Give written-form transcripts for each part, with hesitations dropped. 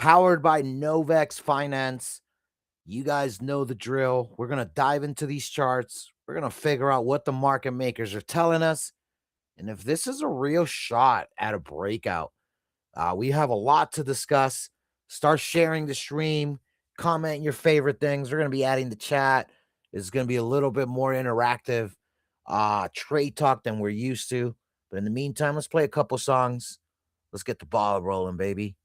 powered by Novex Finance. You guys know the drill. We're going to dive into these charts. We're going to figure out what the market makers are telling us and if this is a real shot at a breakout. We have a lot to discuss. Start sharing the stream, comment your favorite things. We're going to be adding the chat. It's going to be a little bit more interactive trade talk than we're used to. But in the meantime, let's play a couple songs. Let's get the ball rolling, baby.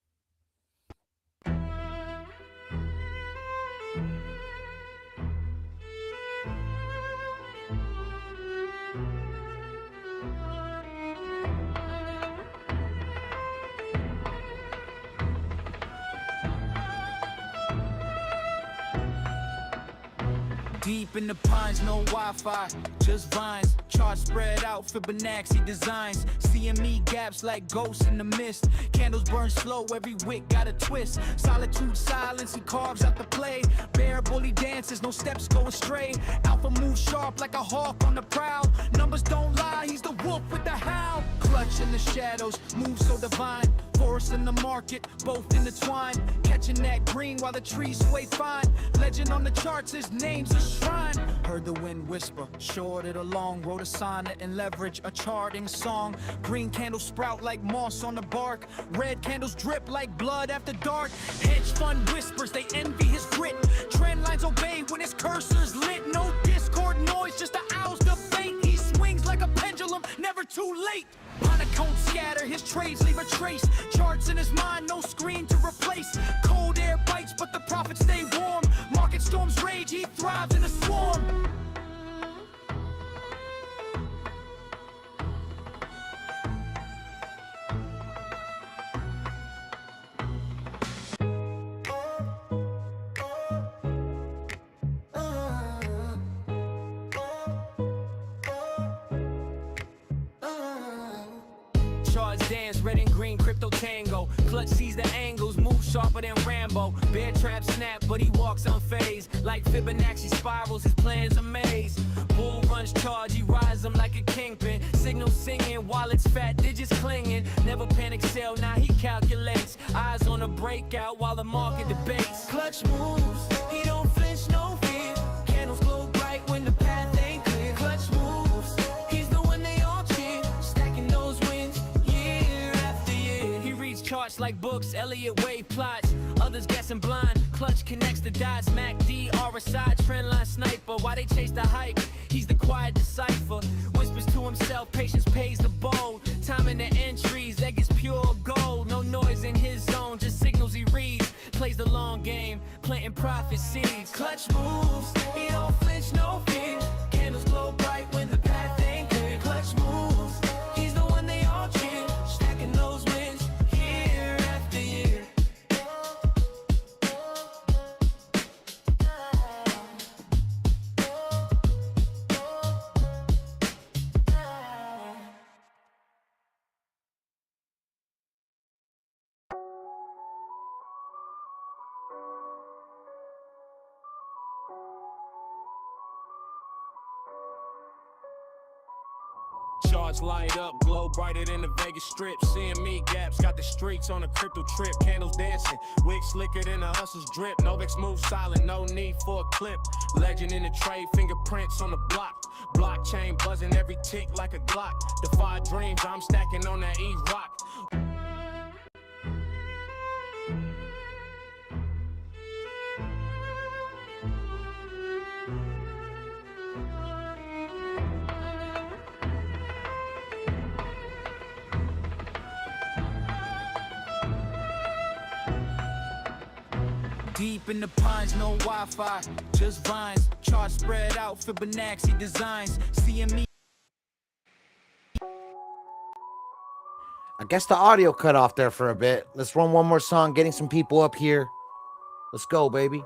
Deep in the pines, no Wi-Fi, just vines. Charts spread out, Fibonacci designs. CME gaps like ghosts in the mist. Candles burn slow, every wick got a twist. Solitude, silence, he carves out the play. Bear bully dances, no steps go astray. Alpha moves sharp like a hawk on the prowl. Numbers don't lie, he's the wolf with the howl. Clutch in the shadows, move so divine. Forest in the market, both intertwined. Catching that green while the trees sway fine. Legend on the charts, his name's a shrine. Heard the wind whisper, shorted along. Wrote a sonnet and leverage a charting song. Green candles sprout like moss on the bark. Red candles drip like blood after dark. Hedge fund whispers, they envy his grit. Trend lines obey when his cursor's lit. No discord noise, just the owl's debate. He swings like a pendulum, never too late. Monotone scatter, his trades leave a trace. Charts in his mind, no screen to replace. Cold air bites, but the profits stay warm. Market storms rage, he thrives in a swarm. Charts dance, red and green, crypto tango. Clutch sees the angles, move sharper than Rambo. Bear trap snap, but he walks unfazed. Like Fibonacci spirals, his plan's a maze. Bull runs charge, he rides them like a kingpin. Signal singing, wallets fat, digits clinging. Never panic sell, now he calculates. Eyes on a breakout while the market debates. Clutch moves, he don't flinch, no fear. Candles glow bright when the path ain't clear. Clutch moves, he's the one they all cheer. Stacking those wins year after year. He reads charts like books, Elliott Wave plots. Others guessing blind, Clutch connects the dots. MACD, RSI, trendline sniper. Why they chase the hype? He's the quiet decipher. Whispers to himself, patience pays the bold. Timing the entries, that gets pure gold. No noise in his zone, just signals he reads. Plays the long game, planting profit seeds. Clutch moves, he don't flinch, no fear. Candles glow bright when the path ain't clear. Clutch moves, he's the one they all cheer. Stacking those wins year after year. Charts light up, glow brighter than the Vegas Strip. CME gaps, got the streets on a crypto trip. Candles dancing, wigs slicker than a hustler's drip. Novex moves silent, no need for a clip. Legend in the trade, fingerprints on the block. Blockchain buzzing every tick like a Glock. Defy dreams, I'm stacking on that E-Rock. Deep in the pines, no Wi-Fi, just vines. Charts spread out, Fibonacci designs. CME. I guess the audio cut off there for a bit. Let's run one more song, getting some people up here. Let's go, baby.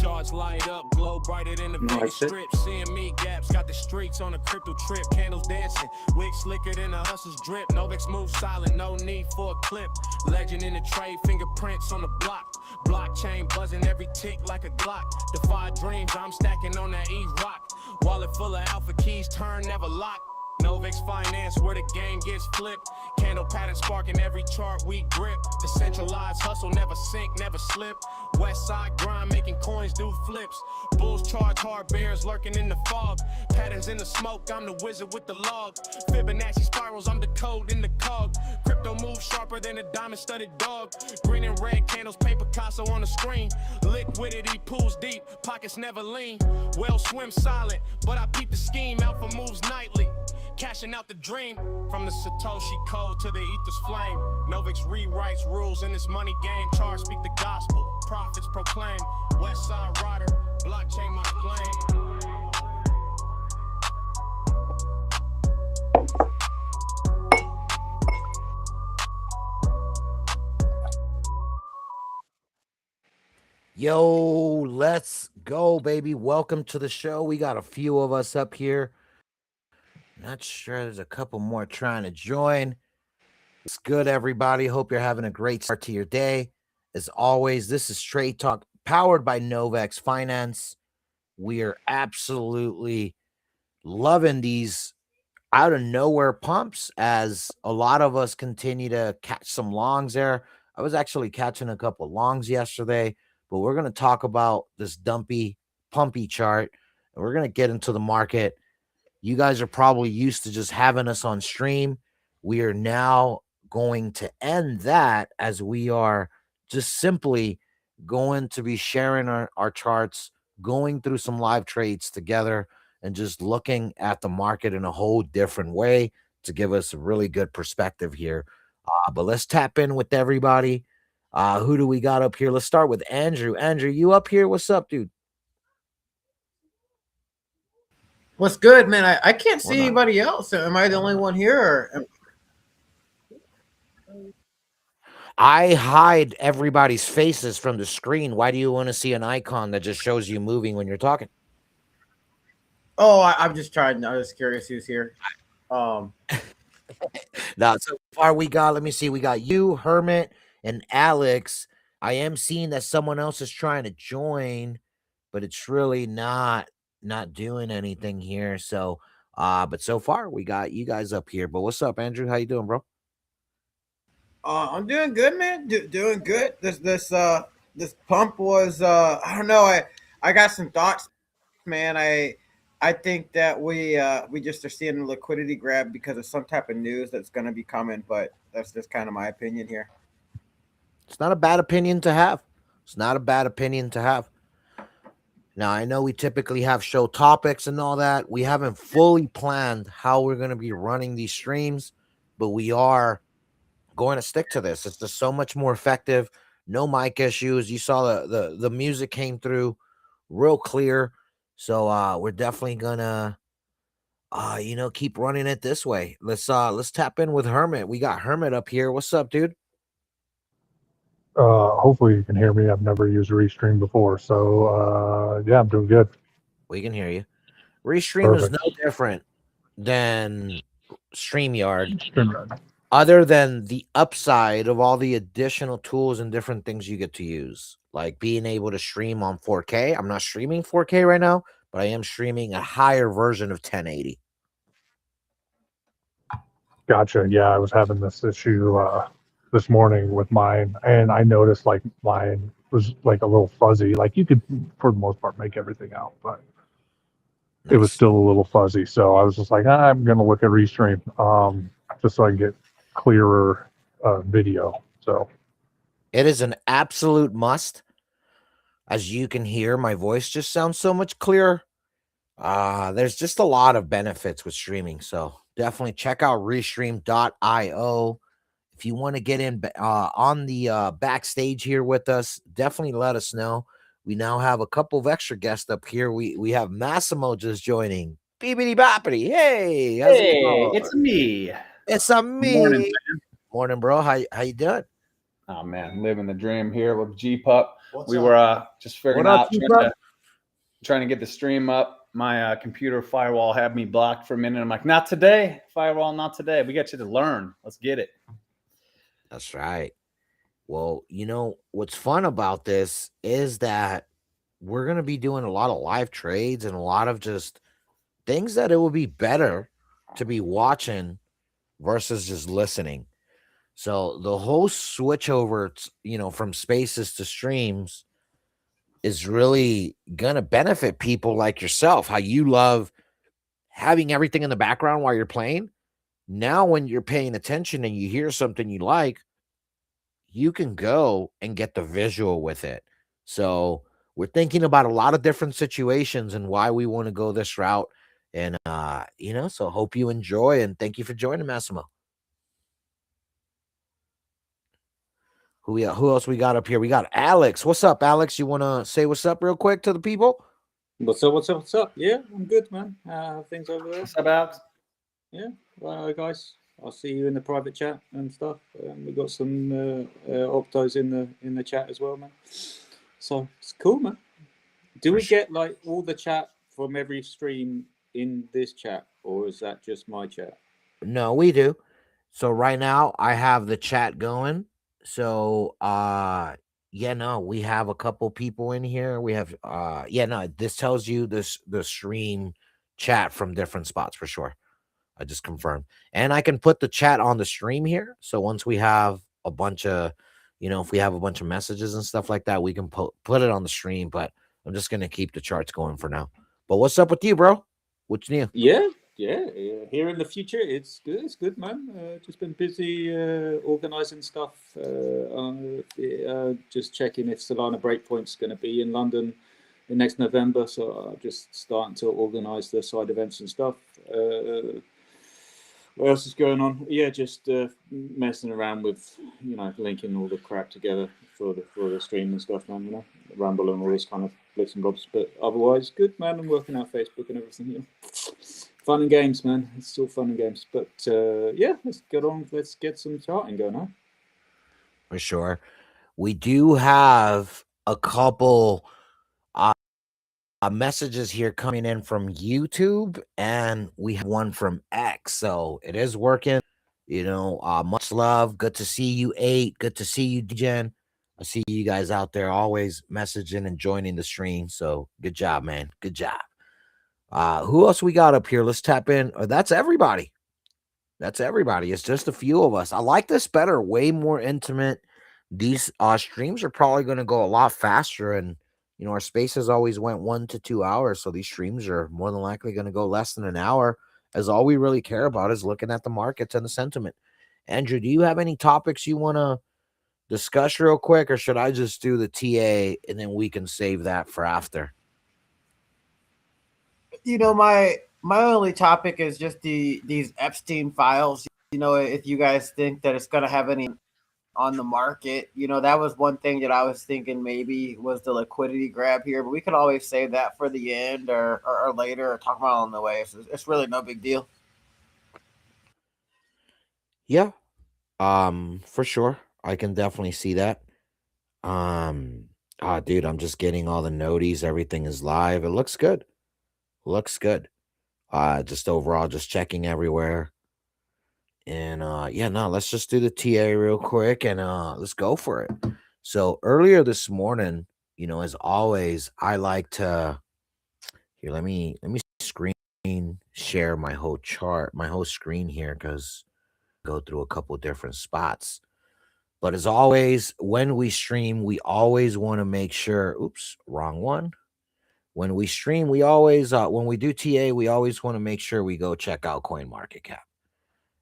Charts light up, glow brighter than the Vegas Strip. CME gaps, got the streets on a crypto trip. Candles dancing, wigs slicker than a hustler's drip. Novex moves silent, no need for a clip. Legend in the trade, fingerprints on the block. Blockchain buzzing every tick like a Glock. Defy dreams, I'm stacking on that E-Rock. Wallet full of alpha keys, turn never lock. Novex Finance, where the game gets flipped. Candle pattern sparking every chart we grip. Decentralized hustle, never sink, never slip. West side grind, making coins do flips. Bulls charge hard, bears lurking in the fog. Patterns in the smoke, I'm the wizard with the log. Fibonacci spirals, I'm the code in the cog. Crypto moves sharper than a diamond-studded dog. Green and red candles, paint Picasso on the screen. Liquidity pools deep, pockets never lean. Well swim silent, but I peep the scheme. Alpha moves nightly, cashing out the dream. From the Satoshi code to the ether's flame. Novex rewrites rules in this money game. Charts speak the gospel, prophets proclaim. West side rider, blockchain my plane. Yo, let's go, baby. Welcome to the show. We got a few of us up here. Not sure, there's a couple more trying to join. It's good, everybody. Hope you're having a great start to your day. As always, this is Trade Talk powered by Novex Finance. We are absolutely loving these out of nowhere pumps as a lot of us continue to catch some longs there. I was actually catching a couple longs yesterday, but we're going to talk about this dumpy, pumpy chart, and we're going to get into the market. You guys are probably used to just having us on stream. We are now going to end that as we are just simply going to be sharing our charts, going through some live trades together, and just looking at the market in a whole different way to give us a really good perspective here. But let's tap in with everybody. Who do we got up here? Let's start with Andrew. Andrew, you up here? What's up, dude? What's good, man? I can't Well, see anybody else. Am I the only one here? I hide everybody's faces from the screen. Why do you want to see an icon that just shows you moving when you're talking? Oh, I'm just trying. I was curious who's here. Now, so far we got, let me see, we got you, Hermit, and Alex. I am seeing that someone else is trying to join, but it's really not doing anything here. So, but so far we got you guys up here. But what's up, Andrew? How you doing, bro? I'm doing good, man. Doing good. This pump was I don't know. I got some thoughts, man. I think that we just are seeing a liquidity grab because of some type of news that's going to be coming. But that's just kind of my opinion here. It's not a bad opinion to have. It's not a bad opinion to have. Now, I know we typically have show topics and all that. We haven't fully planned how we're going to be running these streams, but we are going to stick to this. It's just so much more effective. No mic issues. You saw the music came through real clear. So we're definitely gonna keep running it this way. Let's tap in with Hermit. We got Hermit up here. What's up, dude? Hopefully you can hear me. I've never used Restream before, so yeah, I'm doing good. We can hear you. Restream is Perfect. no different than StreamYard, StreamYard. other than the upside of all the additional tools and different things you get to use, like being able to stream on 4K. I'm not streaming 4K right now, but I am streaming a higher version of 1080. Gotcha. Yeah, I was having this issue this morning with mine, and I noticed like mine was like a little fuzzy. Like you could, for the most part, make everything out, but it was Nice. still a little fuzzy. So I was just like, I'm gonna look at Restream, just so I can get clearer video. So It is an absolute must. As you can hear, my voice just sounds so much clearer. There's just a lot of benefits with streaming. So definitely check out restream.io. If you want to get in on the backstage here with us, definitely let us know. We now have a couple of extra guests up here. We have Massimo just joining. Beepity boppity. Hey, how's it Hey, going? it's me. It's a Morning, me. Morning, bro. How you doing? Oh man, living the dream here with G Pup. What's We up? were just figuring What up, out G-Pup? trying to get the stream up. My computer firewall had me blocked for a minute. I'm like, not today, firewall, not today. We got you to learn. Let's get it. That's right. Well, you know, what's fun about this is that we're going to be doing a lot of live trades and a lot of just things that it would be better to be watching versus just listening. So the whole switch over, from spaces to streams is really gonna benefit people like yourself. How you love having everything in the background while you're playing. Now, when you're paying attention and you hear something you like, you can go and get the visual with it. So we're thinking about a lot of different situations and why we want to go this route. And so hope you enjoy and thank you for joining, Massimo. Who else we got up here? We got Alex. What's up, Alex? You wanna say what's up real quick to the people? What's up? What's up? What's up? Yeah, I'm good, man. How things over there? What's up, Alex? Yeah, well, guys, I'll see you in the private chat and stuff. We got some optos in the chat as well, man. So it's cool, man. Do we get like all the chat from every stream in this chat, or is that just my chat? No, we do. So right now I have the chat going. So we have a couple people in here. We have this tells you the stream chat from different spots for sure. I just confirmed. And I can put the chat on the stream here. So once we have a bunch of, if we have a bunch of messages and stuff like that, we can put it on the stream. But I'm just going to keep the charts going for now. But what's up with you, bro? What's new? Yeah. Here in the future, it's good. It's good, man. Just been busy organizing stuff. Just checking if Solana Breakpoint's going to be in London in next November. So I'm just starting to organize the side events and stuff. What else is going on? Yeah, just messing around with, linking all the crap together for the stream and stuff, man. Rumble and all this kind of bits and bobs. But otherwise, good, man. I'm working out Facebook and everything. Fun and games, man. It's still fun and games. But let's get on. Let's get some charting going on. For sure. We do have a couple messages here coming in from YouTube, and we have one from X. So it is working. Much love. Good to see you, 8. Good to see you, DJen. I see you guys out there always messaging and joining the stream. So good job, man. Good job. Who else we got up here? Let's tap in. That's everybody. That's everybody. It's just a few of us. I like this better. Way more intimate. These streams are probably going to go a lot faster. And, our spaces always went 1 to 2 hours. So these streams are more than likely going to go less than an hour, as all we really care about is looking at the markets and the sentiment. Andrew, do you have any topics you want to discuss real quick, or should I just do the TA and then we can save that for after? My only topic is just these Epstein files. If you guys think that it's going to have any on the market, that was one thing that I was thinking maybe was the liquidity grab here, but we could always save that for the end or later or talk about it on the way. So it's really no big deal. Yeah, for sure. I can definitely see that. Dude, I'm just getting all the noties. Everything is live. It looks good. Looks good. Just overall, just checking everywhere. And let's just do the TA real quick and let's go for it. So earlier this morning, as always, I like to here. Let me screen share my whole chart, my whole screen here, because go through a couple different spots. But as always, when we stream, we always want to make sure. Oops, wrong one. When we stream, we always when we do TA, we always want to make sure we go check out CoinMarketCap,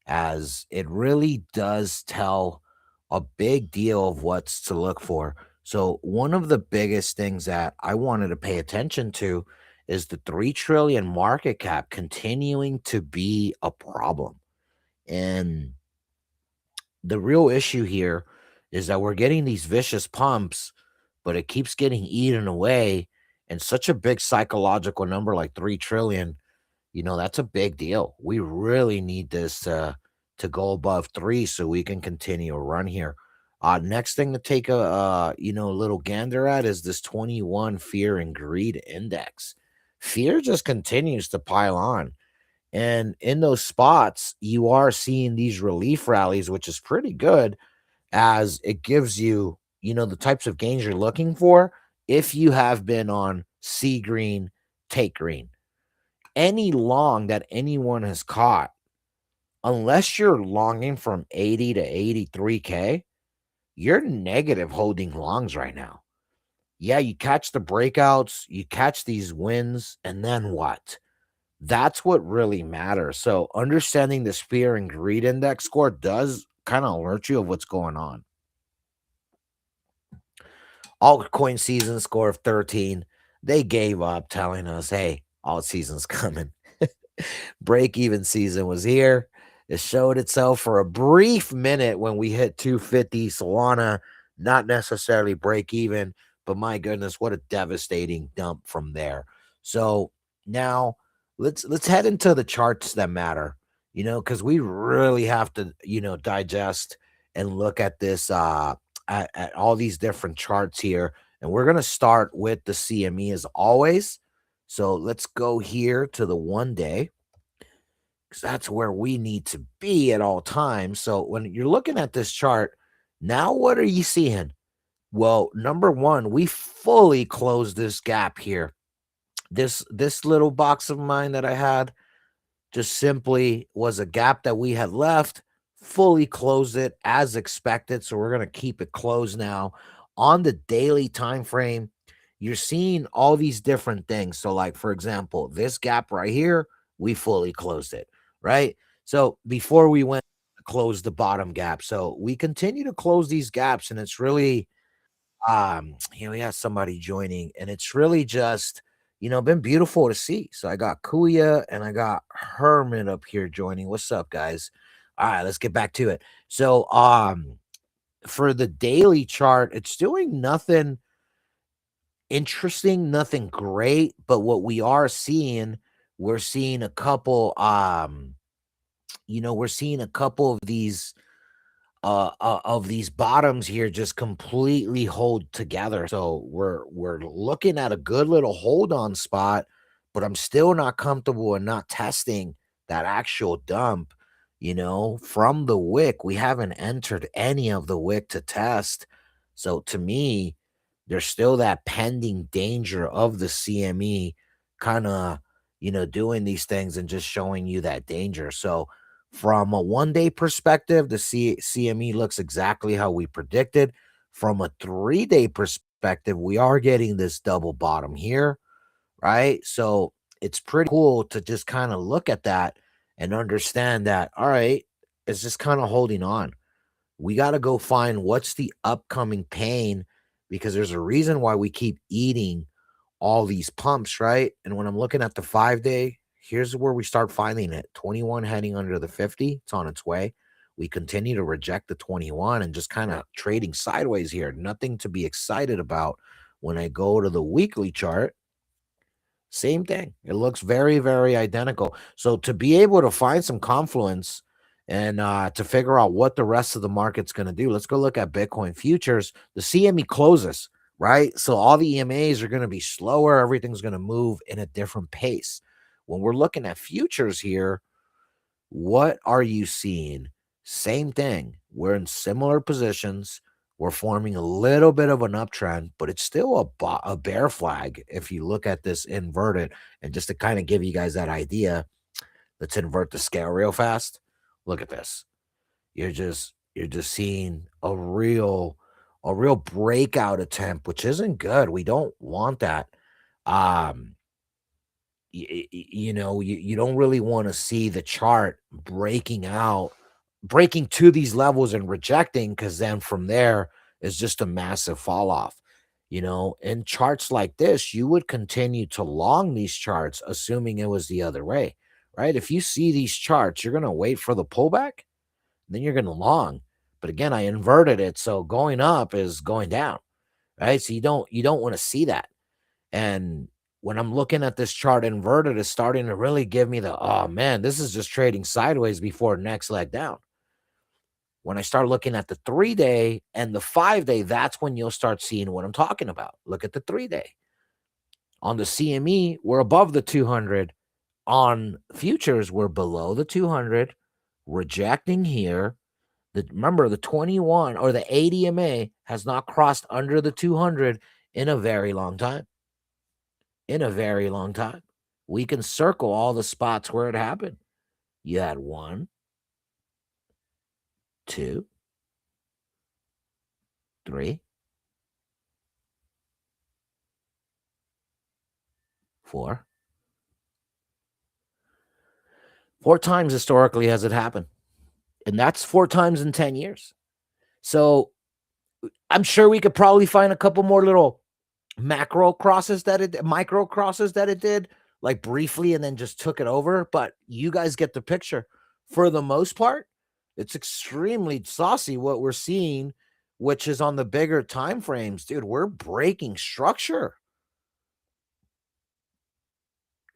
as it really does tell a big deal of what's to look for. So one of the biggest things that I wanted to pay attention to is the 3 trillion market cap continuing to be a problem. And the real issue here is that we're getting these vicious pumps, but it keeps getting eaten away. And such a big psychological number like 3 trillion, that's a big deal. We really need this to go above 3 so we can continue a run here. Next thing to take a little gander at is this 21 fear and greed index. Fear just continues to pile on. And in those spots, you are seeing these relief rallies, which is pretty good, as it gives you, the types of gains you're looking for if you have been on see green, take green. Any long that anyone has caught unless you're longing from 80 to 83K, you're negative holding longs right now. Yeah, you catch the breakouts, you catch these wins, and then what? That's what really matters. So understanding the Fear and Greed Index score does kind of alert you of what's going on. Altcoin season score of 13. They gave up telling us, hey, alt season's coming. Break even season was here. It showed itself for a brief minute when we hit 250. Solana, not necessarily break even, but my goodness, what a devastating dump from there. So now let's head into the charts that matter, because we really have to, digest and look at this at all these different charts here. And we're gonna start with the CME as always. So let's go here to the 1 day, because that's where we need to be at all times. So when you're looking at this chart, now what are you seeing? Well, number one, we fully closed this gap here. This little box of mine that I had just simply was a gap that we had left, fully closed it as expected. So we're going to keep it closed now. On the daily time frame, you're seeing all these different things. So, like, for example, this gap right here, we fully closed it, right? So before we went to close the bottom gap. So we continue to close these gaps, and it's really we have somebody joining, and it's really just, been beautiful to see. So I got Kuya and I got Herman up here joining. What's up, guys? All right, let's get back to it. So for the daily chart, it's doing nothing interesting, nothing great, but what we are seeing, we're seeing a couple we're seeing a couple of these bottoms here just completely hold together. So we're looking at a good little hold on spot, but I'm still not comfortable and not testing that actual dump, from the wick. We haven't entered any of the wick to test. So to me, there's still that pending danger of the CME kind of, doing these things and just showing you that danger. So from a 1 day perspective, the CME looks exactly how we predicted. From a 3 day perspective, we are getting this double bottom here, right? So it's pretty cool to just kind of look at that and understand that, all right, it's just kind of holding on. We got to go find what's the upcoming pain, because there's a reason why we keep eating all these pumps, right? And when I'm looking at the 5 day, here's where we start finding it. 21 heading under the 50. It's on its way. We continue to reject the 21 and just kind of trading sideways here. Nothing to be excited about. When I go to the weekly chart, same thing. It looks very, very identical. So to be able to find some confluence and to figure out what the rest of the market's going to do, let's go look at Bitcoin futures. The CME closes, right? So all the EMAs are going to be slower. Everything's going to move in a different pace. When we're looking at futures here, what are you seeing? Same thing. We're in similar positions. We're forming a little bit of an uptrend, but it's still a bear flag if you look at this inverted. And just to kind of give you guys that idea, let's invert the scale real fast. Look at this. You're just seeing a real breakout attempt, which isn't good. We don't want that. Um, you don't really want to see the chart breaking to these levels and rejecting, because then from there is just a massive fall off. In charts like this, you would continue to long these charts, assuming it was the other way, right? If you see these charts, you're going to wait for the pullback, then you're going to long. But again, I inverted it, so going up is going down, right? So you don't want to see that. And when I'm looking at this chart inverted, it's starting to really give me oh man, this is just trading sideways before next leg down. When I start looking at the 3 day and the 5 day, that's when you'll start seeing what I'm talking about. Look at the 3 day. On the CME, we're above the 200. On futures, we're below the 200, rejecting here. Remember, the 21 or the 80 MA has not crossed under the 200 in a very long time. We can circle all the spots where it happened. You had 1, 2, 3, 4. 4 times historically has it happened. And that's 4 times in 10 years. So I'm sure we could probably find a couple more little micro crosses that it did, like briefly, and then just took it over. But you guys get the picture. For the most part, it's extremely saucy what we're seeing, which is on the bigger time frames. Dude, we're breaking structure.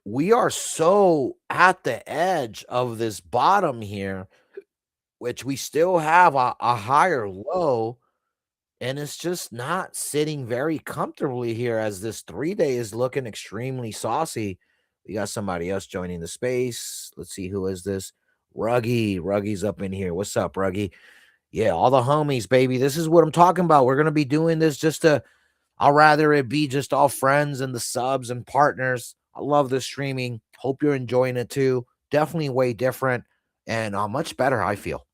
We are so at the edge of this bottom here, which we still have a higher low. And it's just not sitting very comfortably here as this 3-day is looking extremely saucy. We got somebody else joining the space. Let's see, who is this? Ruggy. Ruggy's up in here. What's up, Ruggy? Yeah, all the homies, baby. This is what I'm talking about. We're going to be doing this I'll rather it be just all friends and the subs and partners. I love the streaming. Hope you're enjoying it too. Definitely way different and much better, I feel.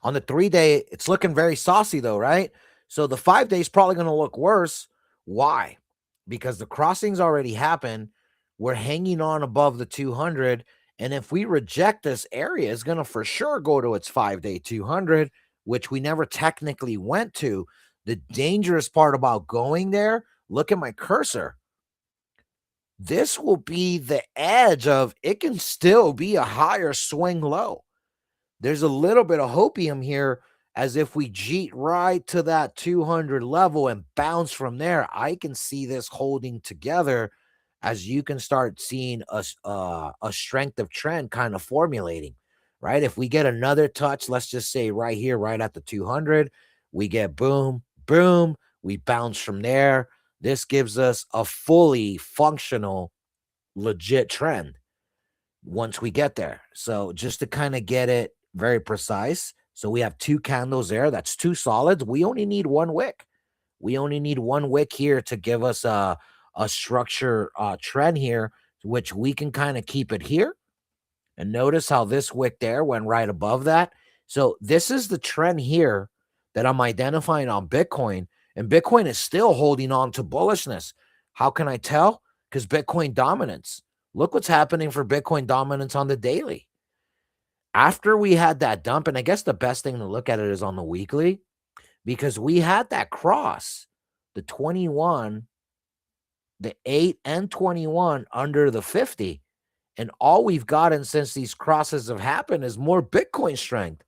On the 3-day, it's looking very saucy though, right? So the 5-day is probably going to look worse. Why? Because the crossings already happened. We're hanging on above the 200. And if we reject this area, it's going to for sure go to its 5-day 200, which we never technically went to. The dangerous part about going there, look at my cursor. This will be the edge of it can still be a higher swing low. There's a little bit of hopium here as if we jeet right to that 200 level and bounce from there. I can see this holding together as you can start seeing a strength of trend kind of formulating, right? If we get another touch, let's just say right here, right at the 200, we get boom, boom, we bounce from there. This gives us a fully functional, legit trend once we get there. So just to kind of get it very precise. So we have 2 candles there. That's 2 solids. We only need 1 wick. We only need 1 wick here to give us a structure trend here, which we can kind of keep it here. And notice how this wick there went right above that. So this is the trend here that I'm identifying on Bitcoin. And Bitcoin is still holding on to bullishness. How can I tell? Because Bitcoin dominance. Look what's happening for Bitcoin dominance on the daily. After we had that dump, and I guess the best thing to look at it is on the weekly, because we had that cross, the 21, the 8 and 21 under the 50. And all we've gotten since these crosses have happened is more Bitcoin strength.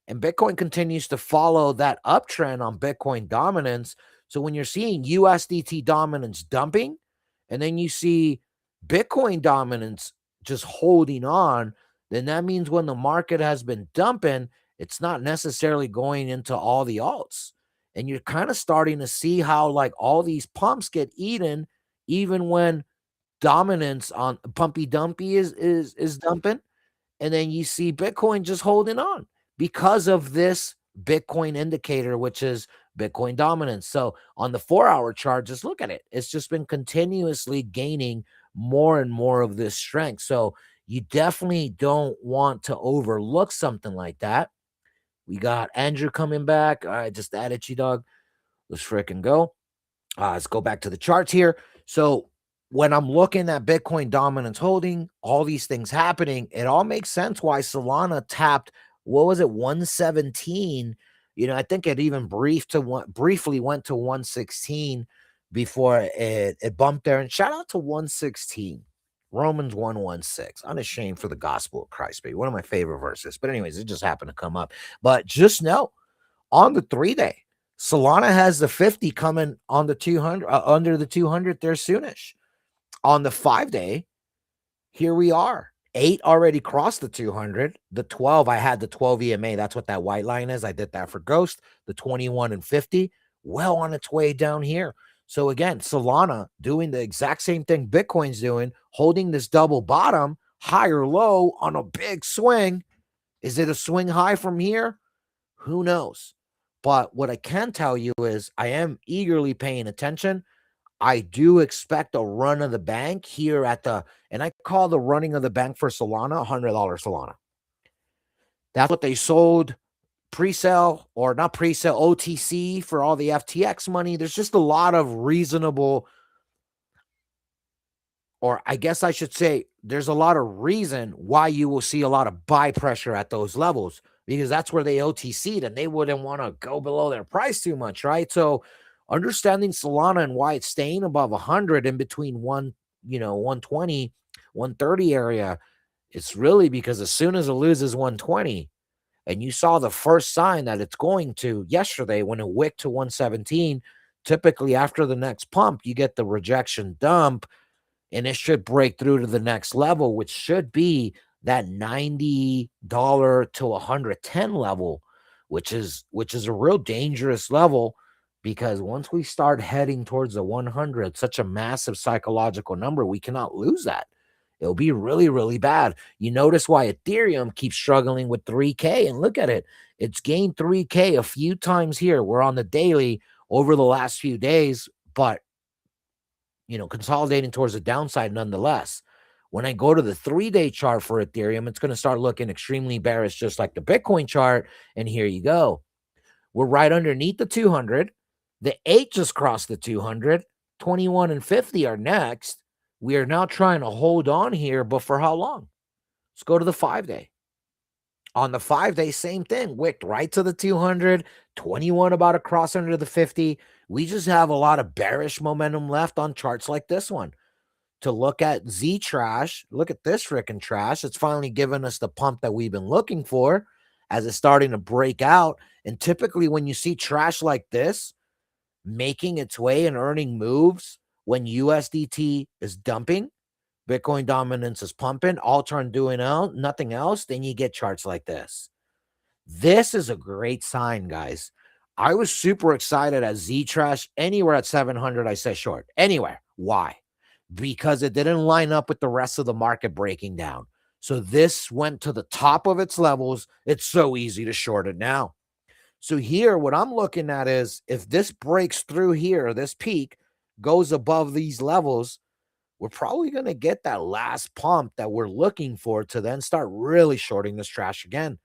And Bitcoin continues to follow that uptrend on Bitcoin dominance. So when you're seeing USDT dominance dumping, and then you see Bitcoin dominance just holding on, then that means when the market has been dumping, it's not necessarily going into all the alts. And you're kind of starting to see how like all these pumps get eaten, even when dominance on pumpy dumpy is dumping. And then you see Bitcoin just holding on because of this Bitcoin indicator, which is Bitcoin dominance. So on the 4-hour chart, just look at it. It's just been continuously gaining more and more of this strength. So you definitely don't want to overlook something like that. We got Andrew coming back. All right, just added you, dog. Let's freaking go. Let's go back to the charts here. So when I'm looking at Bitcoin dominance holding, all these things happening, it all makes sense why Solana tapped, what was it, 117? I think it even briefly went to 116 before it bumped there. And shout out to 116. Romans 1:16. Unashamed for the gospel of Christ, baby. One of my favorite verses. But anyways, it just happened to come up. But just know, on the 3-day, Solana has the 50 coming on the 200, under the 200 there soonish. On the 5-day, here we are. 8 already crossed the 200. The 12, I had the 12 EMA. That's what that white line is. I did that for Ghost. The 21 and 50, well on its way down here. So again, Solana doing the exact same thing Bitcoin's doing, holding this double bottom, higher low on a big swing. Is it a swing high from here? Who knows? But what I can tell you is I am eagerly paying attention. I do expect a run of the bank here and I call the running of the bank for Solana $100 Solana. That's what they sold pre-sale, or not pre-sale, OTC for all the FTX money. There's just a lot of reasonable, or I guess I should say, there's a lot of reason why you will see a lot of buy pressure at those levels, because that's where they OTC'd and they wouldn't want to go below their price too much, right? So understanding Solana and why it's staying above 100 in between 120, 130 area, it's really because as soon as it loses 120, and you saw the first sign that it's going to yesterday when it wicked to 117, typically after the next pump, you get the rejection dump, and it should break through to the next level, which should be that $90 to 110 level, which is a real dangerous level, because once we start heading towards the 100, such a massive psychological number, we cannot lose that. It'll be really, really bad. You notice why Ethereum keeps struggling with 3K, and look at it. It's gained 3K a few times here. We're on the daily over the last few days, but consolidating towards the downside nonetheless. When I go to the 3-day chart for Ethereum, it's going to start looking extremely bearish, just like the Bitcoin chart. And here you go. We're right underneath the 200. The 8 just crossed the 200. 21 and 50 are next. We are now trying to hold on here, but for how long? Let's go to the 5-day. On the 5-day, same thing. Wicked right to the 200. 21 about to cross under the 50. We just have a lot of bearish momentum left on charts like this one. To look at Z trash, look at this freaking trash. It's finally given us the pump that we've been looking for as it's starting to break out. And typically when you see trash like this making its way and earning moves, when USDT is dumping, Bitcoin dominance is pumping, Altern doing nothing else, then you get charts like this. This is a great sign, guys. I was super excited at Z-Trash. Anywhere at 700, I say short. Anywhere. Why? Because it didn't line up with the rest of the market breaking down. So this went to the top of its levels. It's so easy to short it now. So here, what I'm looking at is if this breaks through here, this peak goes above these levels, we're probably going to get that last pump that we're looking for to then start really shorting this trash again.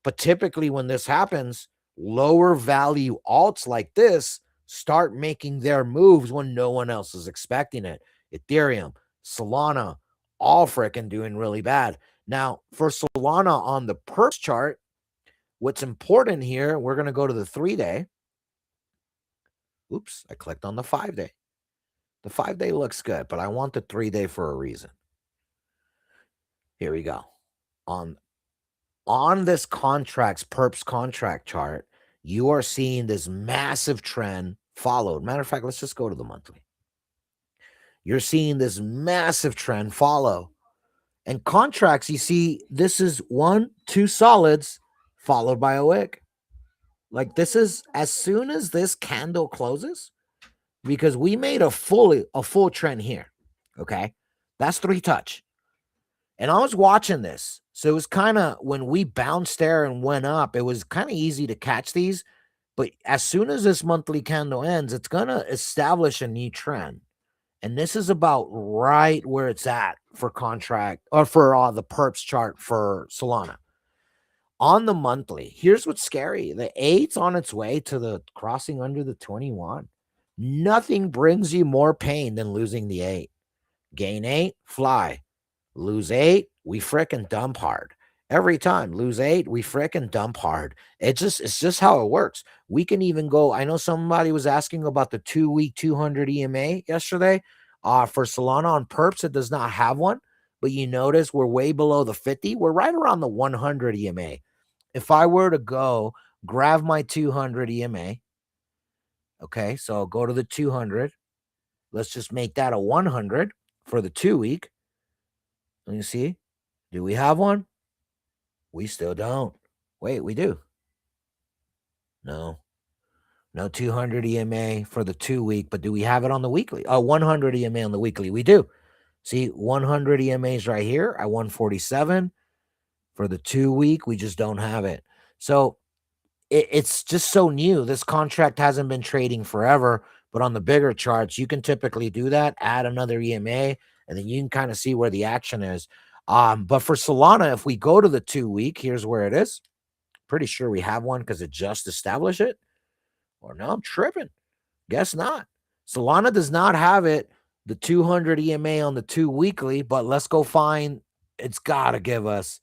But typically when this happens, lower value alts like this start making their moves when no one else is expecting it. Ethereum, Solana, all freaking doing really bad. Now, for Solana on the perps chart, what's important here, we're going to go to the 3-day. Oops, I clicked on the 5-day. The 5-day looks good, but I want the 3-day for a reason. Here we go. On this perps contract chart, you are seeing this massive trend followed. Matter of fact, let's just go to the monthly. You're seeing this massive trend follow. And contracts, you see, this is 1, 2 solids followed by a wick. Like this is as soon as this candle closes, because we made a full trend here. Okay. That's 3 touch. And I was watching this. So it was kind of when we bounced there and went up, it was kind of easy to catch these. But as soon as this monthly candle ends, it's going to establish a new trend. And this is about right where it's at for contract or for the perps chart for Solana. On the monthly, here's what's scary. The 8's on its way to the crossing under the 21. Nothing brings you more pain than losing the 8. Gain 8, fly. Lose 8, we fricking dump hard. Every time, lose 8, we fricking dump hard. It's just how it works. We can even go. I know somebody was asking about the 2-week 200 EMA yesterday. For Solana on perps, it does not have one. But you notice we're way below the 50. We're right around the 100 EMA. If I were to go grab my 200 EMA, okay, so I'll go to the 200. Let's just make that a 100 for the 2-week. Let me see. Do we have one? We still don't. Wait, we do. No 200 EMA for the 2-week, but do we have it on the weekly? 100 EMA on the weekly. We do. See, 100 EMAs right here at 147. For the 2-week, we just don't have it. So it's just so new. This contract hasn't been trading forever, but on the bigger charts, you can typically do that, add another EMA, and then you can kind of see where the action is. But for Solana, if we go to the 2-week, here's where it is. Pretty sure we have one because it just established it. Or no, I'm tripping. Guess not. Solana does not have it, the 200 EMA on the 2 weekly, but let's go find, it's got to give us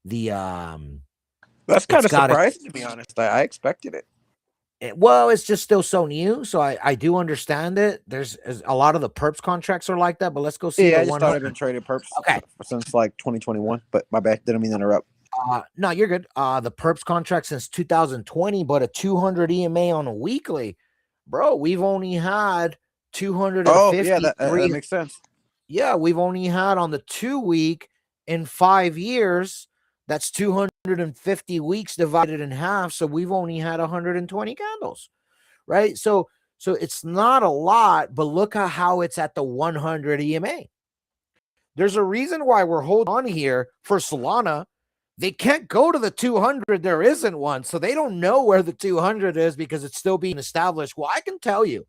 the, That's kind it's of gotta, surprising, to be honest. I expected it. well, it's just still so new. So I do understand it. There's a lot of the perps contracts are like that, but let's go see Yeah, the I just thought I'd 100. been traded perps Okay. since like 2021, but my bad. Didn't mean to interrupt. No, you're good. The perps contract since 2020, but a 200 EMA on a weekly, bro. We've only had 250. Oh, yeah, that makes sense. Yeah, we've only had on the 2 week in 5 years. That's 250 weeks divided in half. So we've only had 120 candles, right? So it's not a lot, but look at how it's at the 100 EMA. There's a reason why we're holding on here for Solana. They can't go to the 200. There isn't one. So they don't know where the 200 is because it's still being established. Well, I can tell you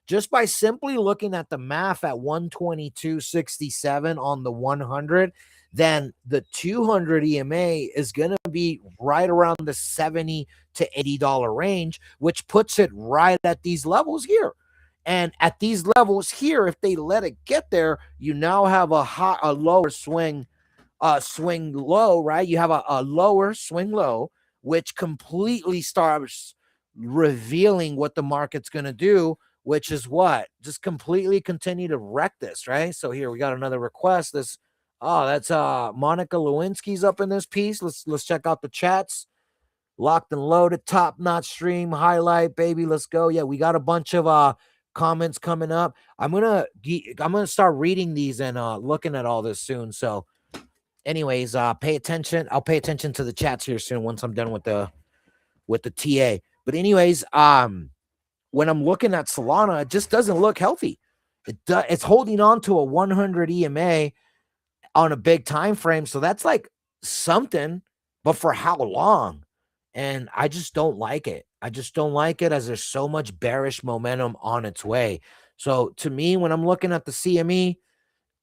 just by simply looking at the math at 122.67 on the 100, then the 200 EMA is going to be right around the $70 to $80 range, which puts it right at these levels here. And at these levels here, if they let it get there, you now have a lower swing low, right? You have a lower swing low, which completely starts revealing what the market's going to do, which is what? Just completely continue to wreck this, right? So here we got another request. That's Monica Lewinsky's up in this piece. Let's check out the chats. Locked and loaded, top-notch stream, highlight, baby. Let's go. Yeah, we got a bunch of comments coming up. I'm gonna start reading these and looking at all this soon. So anyways, pay attention. I'll pay attention to the chats here soon once I'm done with the TA. But anyways, when I'm looking at Solana, it just doesn't look healthy. It's holding on to a 100 EMA on a big time frame, so that's like something, but for how long? And I just don't like it. I just don't like it as there's so much bearish momentum on its way. So to me, when I'm looking at the CME,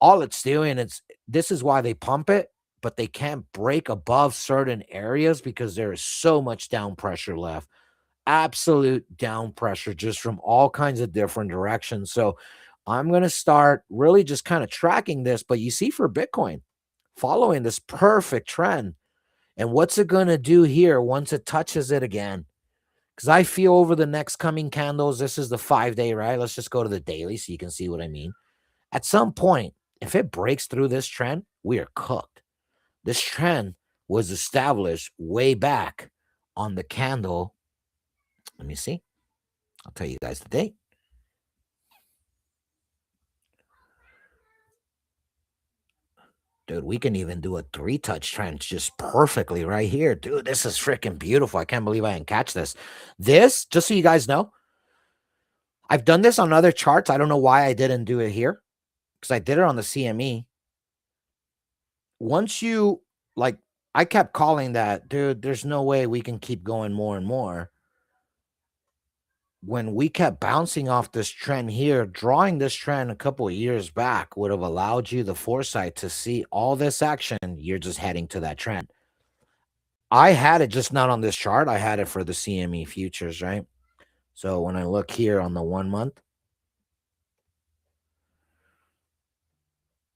all it's doing is, this is why they pump it, but they can't break above certain areas because there is so much down pressure left. Absolute down pressure just from all kinds of different directions. So I'm going to start really just kind of tracking this. But you see, for Bitcoin, following this perfect trend. And what's it going to do here once it touches it again? Because I feel over the next coming candles, this is the 5-day, right? Let's just go to the daily so you can see what I mean. At some point, if it breaks through this trend, we are cooked. This trend was established way back on the candle. Let me see. I'll tell you guys the date. Dude, we can even do a 3-touch trend just perfectly right here. Dude, this is freaking beautiful. I can't believe I didn't catch this. This, just so you guys know, I've done this on other charts. I don't know why I didn't do it here because I did it on the CME. Once you, like, I kept calling that, dude, there's no way we can keep going more and more. When we kept bouncing off this trend here, drawing this trend a couple of years back would have allowed you the foresight to see all this action. You're just heading to that trend. I had it just not on this chart. I had it for the CME futures, right? So when I look here on the 1 month,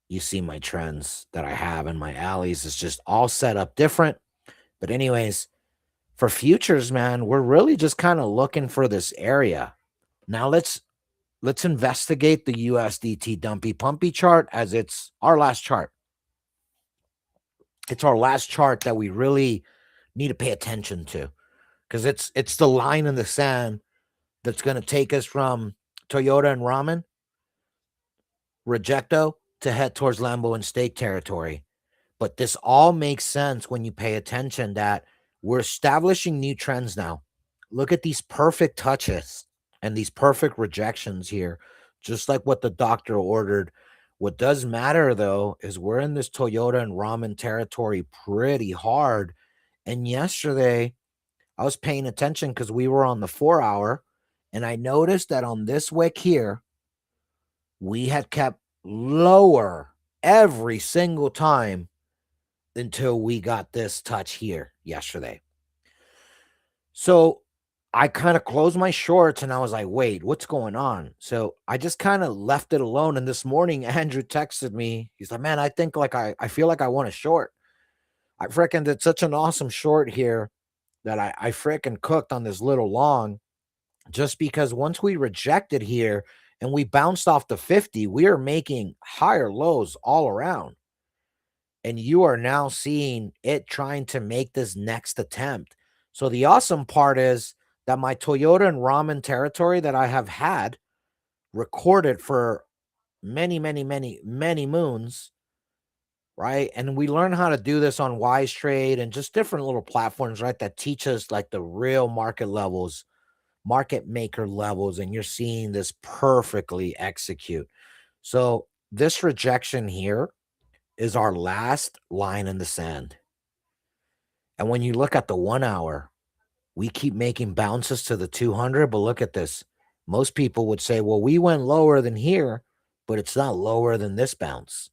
you see my trends that I have in my alleys is just all set up different. But anyways, for futures, man, we're really just kind of looking for this area. Now let's investigate the USDT dumpy pumpy chart as it's our last chart. It's our last chart that we really need to pay attention to because it's the line in the sand that's going to take us from Toyota and Ramen, Rejecto, to head towards Lambo and Steak territory. But this all makes sense when you pay attention that we're establishing new trends now. Look at these perfect touches and these perfect rejections here, just like what the doctor ordered. What does matter, though, is we're in this Toyota and Ramen territory pretty hard. And yesterday, I was paying attention because we were on the 4-hour, and I noticed that on this wick here, we had kept lower every single time until we got this touch here yesterday. So I kind of closed my shorts and I was like, wait, what's going on? So I just kind of left it alone. And this morning, Andrew texted me. He's like, man, I think like I feel like I want a short. I freaking did such an awesome short here that I freaking cooked on this little long, just because once we rejected here and we bounced off the 50, we are making higher lows all around. And you are now seeing it trying to make this next attempt. So the awesome part is that my Toyota and ramen territory that I have had recorded for many, many, many, many moons, right? And we learn how to do this on Wise Trade and just different little platforms, right? That teach us like the real market levels, market maker levels, and you're seeing this perfectly execute. So this rejection here is our last line in the sand. And when you look at the 1 hour, we keep making bounces to the 200, but look at this. Most people would say, well, we went lower than here, but it's not lower than this bounce.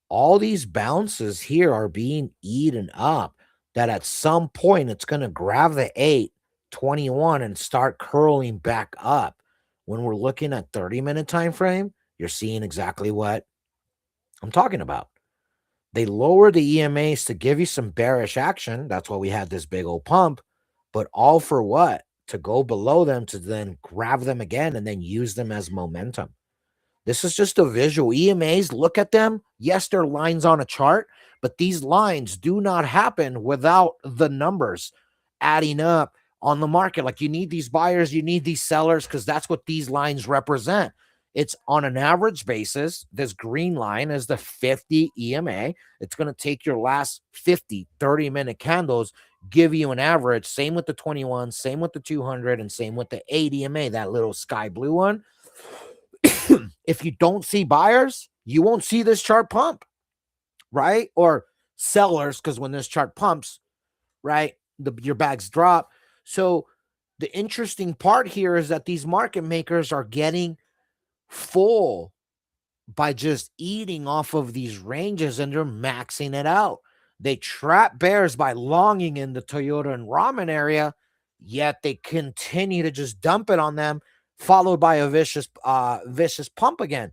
All these bounces here are being eaten up, that at some point it's going to grab the 821 and start curling back up. When we're looking at 30-minute time frame, you're seeing exactly what I'm talking about. They lower the EMAs to give you some bearish action. That's why we had this big old pump, but all for what? To go below them, to then grab them again and then use them as momentum. This is just a visual. EMAs, look at them. Yes, they're lines on a chart, but these lines do not happen without the numbers adding up on the market. Like, you need these buyers, you need these sellers, because that's what these lines represent. It's on an average basis. This green line is the 50 EMA. It's going to take your last 50, 30-minute candles, give you an average. Same with the 21, same with the 200, and same with the 8 EMA, that little sky blue one. If you don't see buyers, you won't see this chart pump, right? Or sellers, because when this chart pumps, right, your bags drop. So the interesting part here is that these market makers are getting full by just eating off of these ranges, and they're maxing it out. They trap bears by longing in the Toyota and ramen area, yet they continue to just dump it on them, followed by a vicious pump again.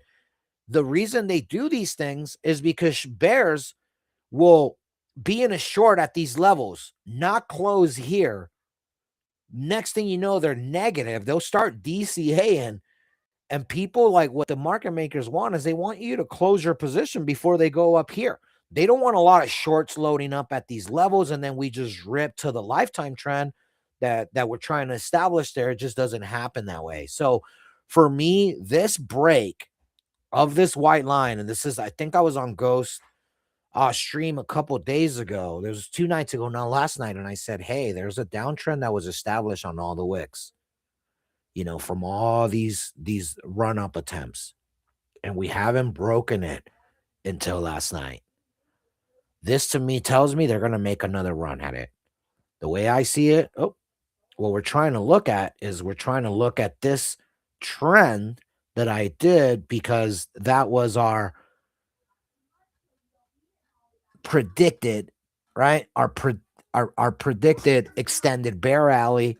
The reason they do these things is because bears will be in a short at these levels, not close here. Next thing you know, they're negative. They'll start DCAing. And people, like, what the market makers want is they want you to close your position before they go up here. They don't want a lot of shorts loading up at these levels, and then we just rip to the lifetime trend that we're trying to establish there. It just doesn't happen that way. So for me, this break of this white line, and this is, I think I was on Ghost stream a couple days ago. There was 2 nights ago, not last night, and I said, hey, there's a downtrend that was established on all the wicks, from all these run-up attempts, and we haven't broken it until last night. This, to me, tells me they're going to make another run at it. The way I see it, what we're trying to look at is this trend that I did, because that was our predicted, right? Our predicted extended bear rally,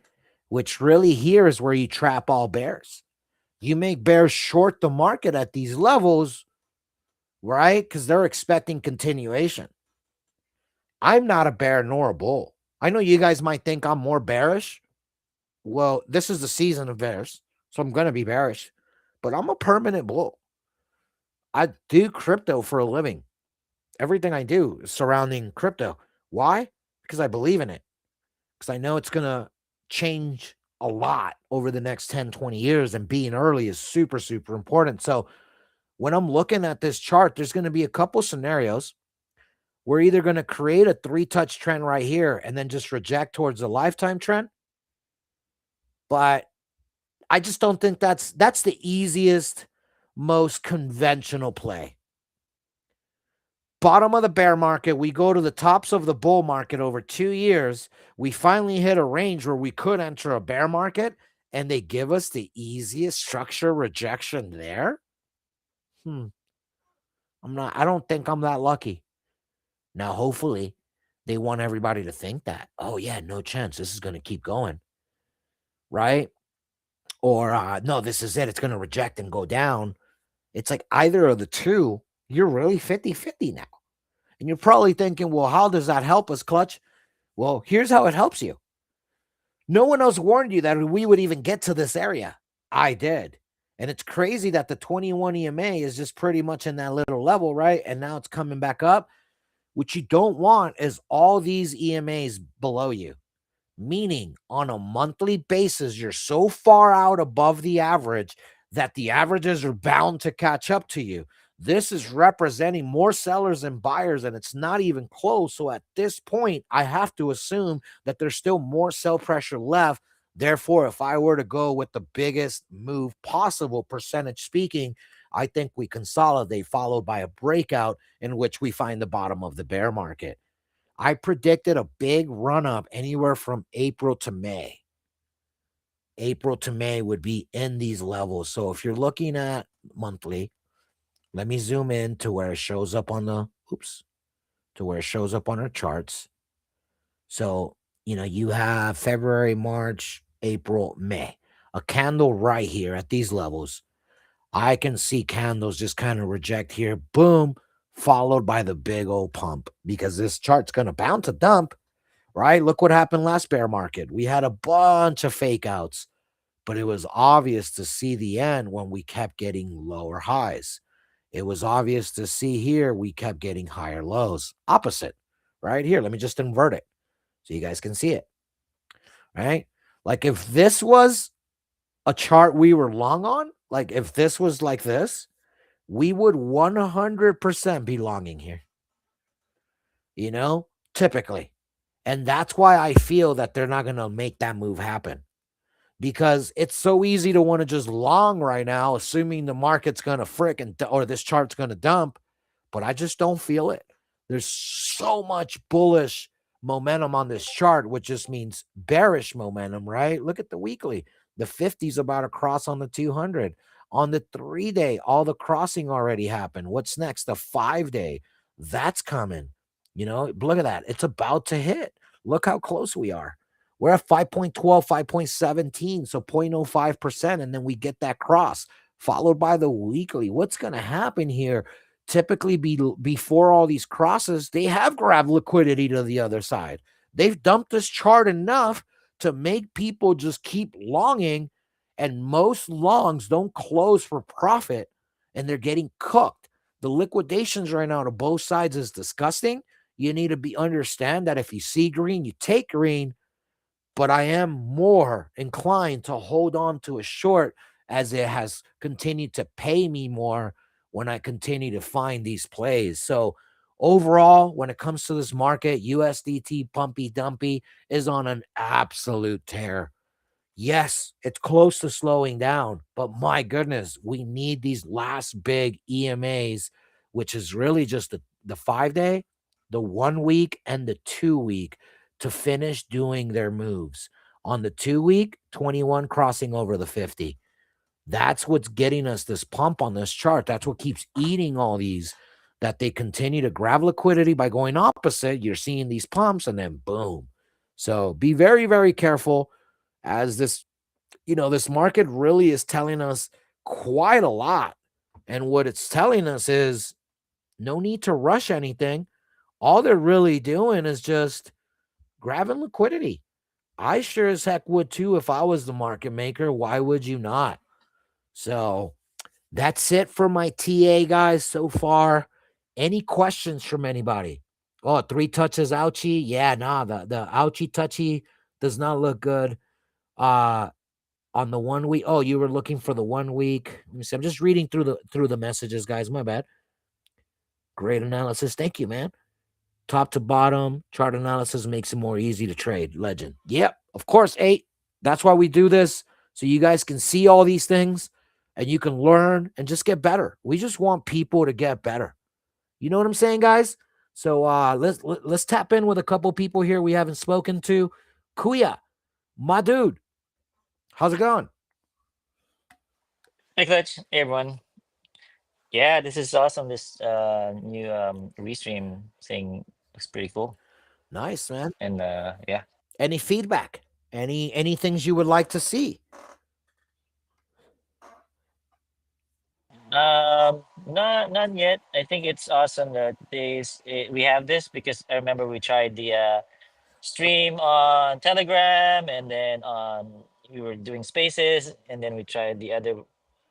which really here is where you trap all bears. You make bears short the market at these levels, right? Because they're expecting continuation. I'm not a bear nor a bull. I know you guys might think I'm more bearish. Well, this is the season of bears, so I'm going to be bearish. But I'm a permanent bull. I do crypto for a living. Everything I do is surrounding crypto. Why? Because I believe in it. Because I know it's going to change a lot over the next 10, 20 years, and being early is super, super important. So when I'm looking at this chart, there's going to be a couple scenarios. We're either going to create a 3-touch trend right here and then just reject towards the lifetime trend. But I just don't think that's the easiest, most conventional play. Bottom of the bear market, we go to the tops of the bull market over 2 years. We finally hit a range where we could enter a bear market, and they give us the easiest structure rejection there. I don't think I'm that lucky. Now, hopefully, they want everybody to think that, oh, yeah, no chance. This is going to keep going, right? Or, no, this is it. It's going to reject and go down. It's like either of the two, you're really 50-50 now. And you're probably thinking, well, how does that help us, Clutch? Well, here's how it helps you. No one else warned you that we would even get to this area. I did. And it's crazy that the 21 EMA is just pretty much in that little level, right? And now it's coming back up. What you don't want is all these EMAs below you, meaning on a monthly basis, you're so far out above the average that the averages are bound to catch up to you. This is representing more sellers and buyers, and it's not even close. So at this point, I have to assume that there's still more sell pressure left. Therefore, if I were to go with the biggest move possible, percentage speaking, I think we consolidate, followed by a breakout in which we find the bottom of the bear market. I predicted a big run up anywhere from April to May. April to May would be in these levels. So if you're looking at monthly, let me zoom in to where it shows up on the to where it shows up on our charts. So, you have February, March, April, May. A candle right here at these levels. I can see candles just kind of reject here, boom, followed by the big old pump because this chart's going to bound to dump, right? Look what happened last bear market. We had a bunch of fake outs, but it was obvious to see the end when we kept getting lower highs. It was obvious to see here we kept getting higher lows. Opposite, right here. Let me just invert it so you guys can see it, right? Like if this was a chart we were long on, like if this was like this, we would 100% be longing here, typically. And that's why I feel that they're not going to make that move happen because it's so easy to want to just long right now, assuming the market's going to frick or this chart's going to dump, but I just don't feel it. There's so much bullish momentum on this chart, which just means bearish momentum, right? Look at the weekly. The 50's about to cross on the 200. On the 3-day, all the crossing already happened. What's next? The 5-day. That's coming. Look at that. It's about to hit. Look how close we are. We're at 5.12, 5.17, so 0.05%, and then we get that cross, followed by the weekly. What's going to happen here? Typically, before all these crosses, they have grabbed liquidity to the other side. They've dumped this chart enough to make people just keep longing, and most longs don't close for profit, and they're getting cooked. The liquidations right now to both sides is disgusting. You need to understand that if you see green, you take green, but I am more inclined to hold on to a short as it has continued to pay me more when I continue to find these plays. So overall, when it comes to this market, USDT pumpy dumpy is on an absolute tear. Yes, it's close to slowing down, but my goodness, we need these last big EMAs, which is really just the 5-day, the 1 week, and the 2 week to finish doing their moves. On the 2 week, 21 crossing over the 50. That's what's getting us this pump on this chart. That's what keeps eating all these, that they continue to grab liquidity by going opposite. You're seeing these pumps and then boom. So be very, very careful as this market really is telling us quite a lot. And what it's telling us is no need to rush anything. All they're really doing is just grabbing liquidity. I sure as heck would too if I was the market maker. Why would you not? So that's it for my TA, guys, so far. Any questions from anybody? Oh, 3 touches ouchie. Yeah, nah, the ouchie touchy does not look good. On the 1 week. Oh, you were looking for the 1 week. Let me see. I'm just reading through the messages, guys. My bad. Great analysis. Thank you, man. Top to bottom, chart analysis makes it more easy to trade. Legend. Yep, of course, 8. That's why we do this, so you guys can see all these things and you can learn and just get better. We just want people to get better. You know what I'm saying, guys? So let's tap in with a couple people here we haven't spoken to. Kuya, my dude, how's it going? Hey, Clutch. Hey, everyone. Yeah, this is awesome. This new restream thing Looks pretty cool. Nice, man. And yeah. Any feedback? Any things you would like to see? Not yet. I think it's awesome that we have this because I remember we tried the stream on Telegram, and then on we were doing Spaces, and then we tried the other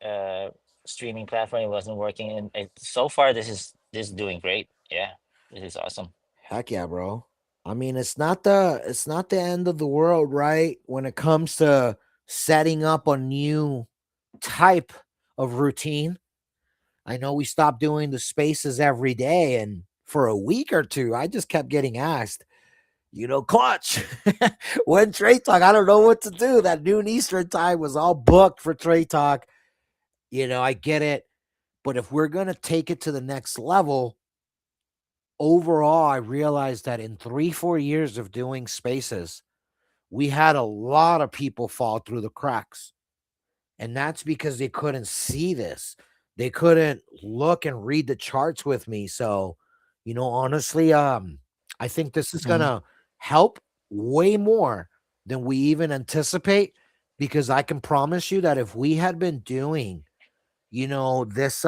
uh streaming platform. It wasn't working, and so far this is doing great. Yeah, this is awesome. Heck yeah, bro. I mean, it's not the end of the world, right? When it comes to setting up a new type of routine. I know we stopped doing the spaces every day, and for a week or two, I just kept getting asked, Clutch, when Trade Talk, I don't know what to do. That noon Eastern time was all booked for Trade Talk. I get it. But if we're going to take it to the next level, overall, I realized that in 3-4 years of doing spaces, we had a lot of people fall through the cracks. And that's because they couldn't see this. They couldn't look and read the charts with me. So, honestly, I think this is Mhm. gonna help way more than we even anticipate, because I can promise you that if we had been doing, this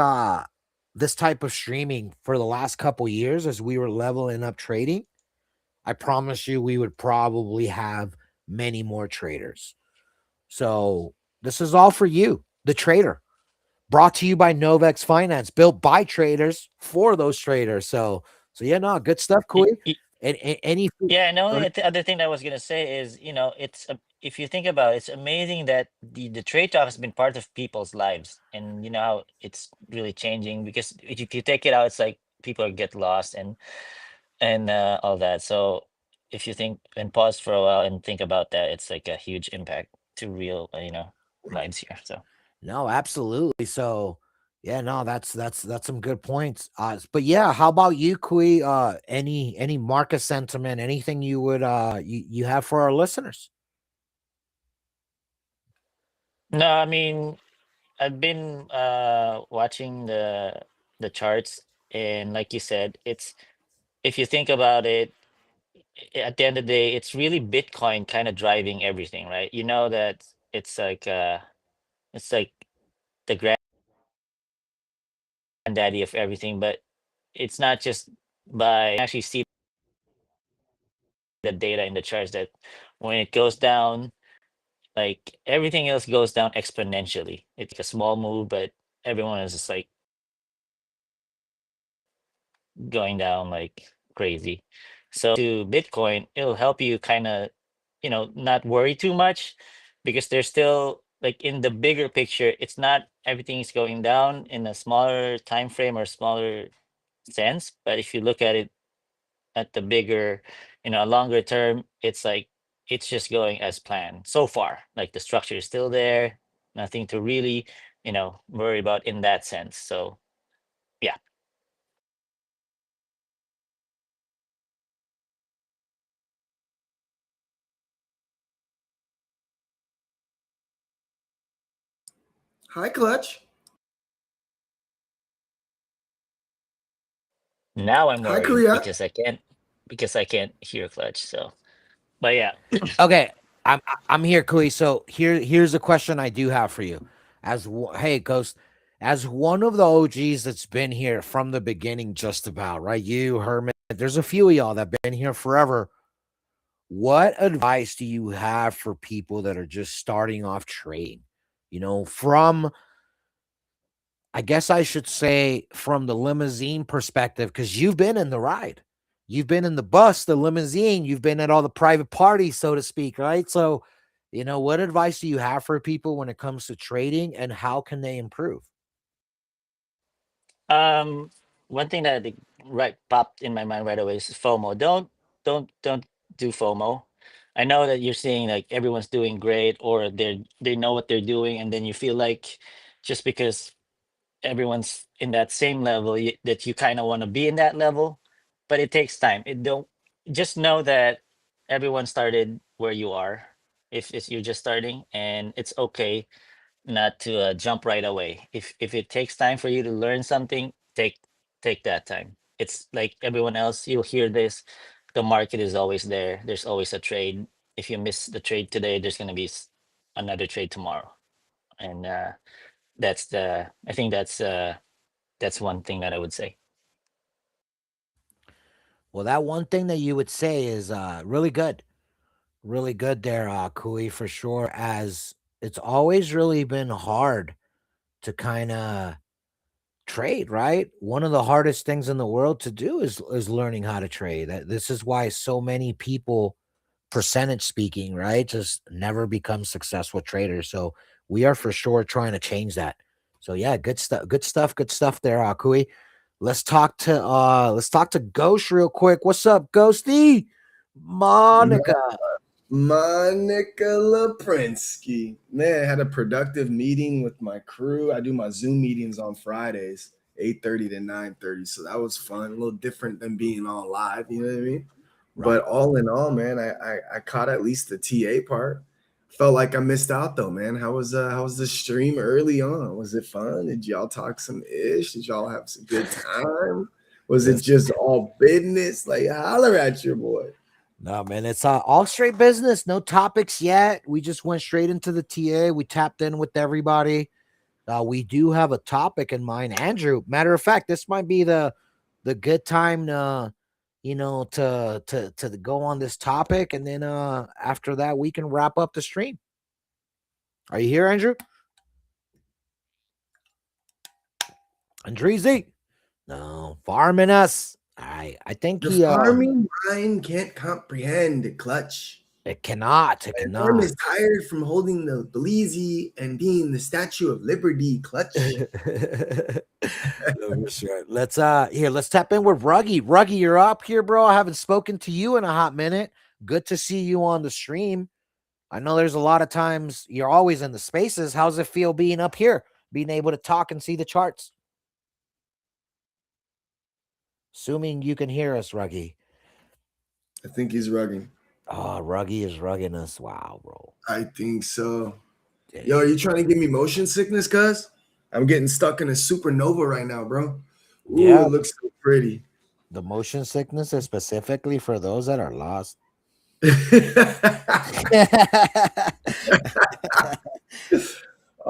type of streaming for the last couple years as we were leveling up trading, I promise you we would probably have many more traders. So this is all for you, the trader. Brought to you by Novex Finance, built by traders for those traders. So yeah, no, good stuff, Y- Kui. y- And any Yeah, and the or- only other thing that I was gonna say is, if you think about it, it's amazing that the trade talk has been part of people's lives, and you know how it's really changing because if you take it out, it's like people get lost and all that. So if you think and pause for a while and think about that, it's like a huge impact to real, lives here. So no, absolutely. So yeah, no, that's some good points. But yeah, how about you, Kui? Any market sentiment, anything you would you have for our listeners? no, I mean, I've been watching the charts, and like you said, it's if you think about it, at the end of the day, it's really Bitcoin kind of driving everything, right? You know that it's like the granddaddy of everything, but it's not just by actually see the data in the charts that when it goes down, like everything else goes down exponentially. It's like a small move, but everyone is just like going down like crazy. So to Bitcoin, it'll help you kind of, not worry too much because there's still like in the bigger picture, it's not everything is going down in a smaller time frame or smaller sense. But if you look at it at the bigger, longer term, it's like it's just going as planned so far. Like the structure is still there, nothing to really, worry about in that sense. So yeah. Hi, Clutch. Now I'm Hi, worried Kuya. because I can't hear Clutch. So, but yeah, Okay, I'm here, Kui. So here's a question I do have for you. Hey, Ghost, as one of the OGs that's been here from the beginning, just about right. You, Herman, there's a few of y'all that been here forever. What advice do you have for people that are just starting off trading? From I guess I should say from the limousine perspective, because you've been in the ride. You've been in the bus, the limousine, you've been at all the private parties, so to speak, right? So, what advice do you have for people when it comes to trading and how can they improve? um, one thing that right popped in my mind right away is FOMO. Don't do FOMO. I know that you're seeing like everyone's doing great or they know what they're doing, and then you feel like just because everyone's in that same level that you kind of want to be in that level, but it takes time. It don't just know that everyone started where you are. If it's you're just starting, and it's okay not to jump right away. If it takes time for you to learn something, take that time. it's like everyone else. You'll hear this. The market is always there. There's always a trade. If you miss the trade today, there's gonna be another trade tomorrow, and that's the. I think that's one thing that I would say. Well, that one thing that you would say is really good there, Kui, for sure. As it's always really been hard to kind of trade, right? One of the hardest things in the world to do is learning how to trade. This is why so many people, percentage speaking, right, just never become successful traders. So we are for sure trying to change that. So yeah, good stuff there, Kui. Let's talk to Ghost real quick. What's up, Ghosty? Monica. Monica Leprinsky. Man, I had a productive meeting with my crew. I do my Zoom meetings on Fridays, 8:30 to 9:30. So that was fun. A little different than being on live, you know what I mean? Right. But all in all, man, I caught at least the TA part. Felt like I missed out though, man. How was the stream early on? Was it fun? Did y'all talk some ish? Did y'all have some good time? Was it just all business? Like holler at your boy. No, man, it's all straight business. No topics yet. We just went straight into the TA. We tapped in with everybody. We do have a topic in mind, Andrew. Matter of fact, this might be the good time to, to go on this topic, and then after that we can wrap up the stream. Are you here, Andrew? Andreezy? No, farming us. I think The he farming mind can't comprehend Clutch. It cannot. It My cannot. arm is tired from holding the Belize and being the Statue of Liberty, Clutch. Let's let's tap in with Ruggy. Ruggy, you're up here, bro. I haven't spoken to you in a hot minute. Good to see you on the stream. I know there's a lot of times you're always in the spaces. How's it feel being up here, being able to talk and see the charts? Assuming you can hear us, Ruggy. I think he's rugging. Oh, Ruggy is rugging us. Wow, bro. I think so. Dang. Yo, are you trying to give me motion sickness, cuz? I'm getting stuck in a supernova right now, bro. Ooh, yeah. It looks so pretty. The motion sickness is specifically for those that are lost.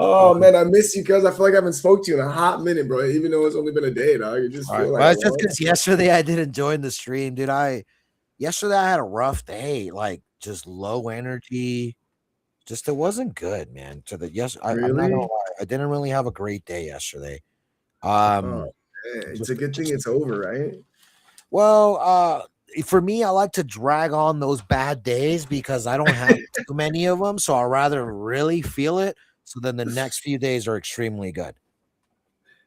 Oh man, I miss you, cuz I feel like I haven't spoke to you in a hot minute, bro. Even though it's only been a day, dog. You just feel like well, it's just because yesterday I didn't join the stream, dude. Yesterday I had a rough day, like just low energy. Just it wasn't good, man. I'm not gonna lie, I didn't really have a great day yesterday. It's a good thing it's over, right? Well, for me, I like to drag on those bad days because I don't have too many of them, so I'd rather really feel it. So then the next few days are extremely good.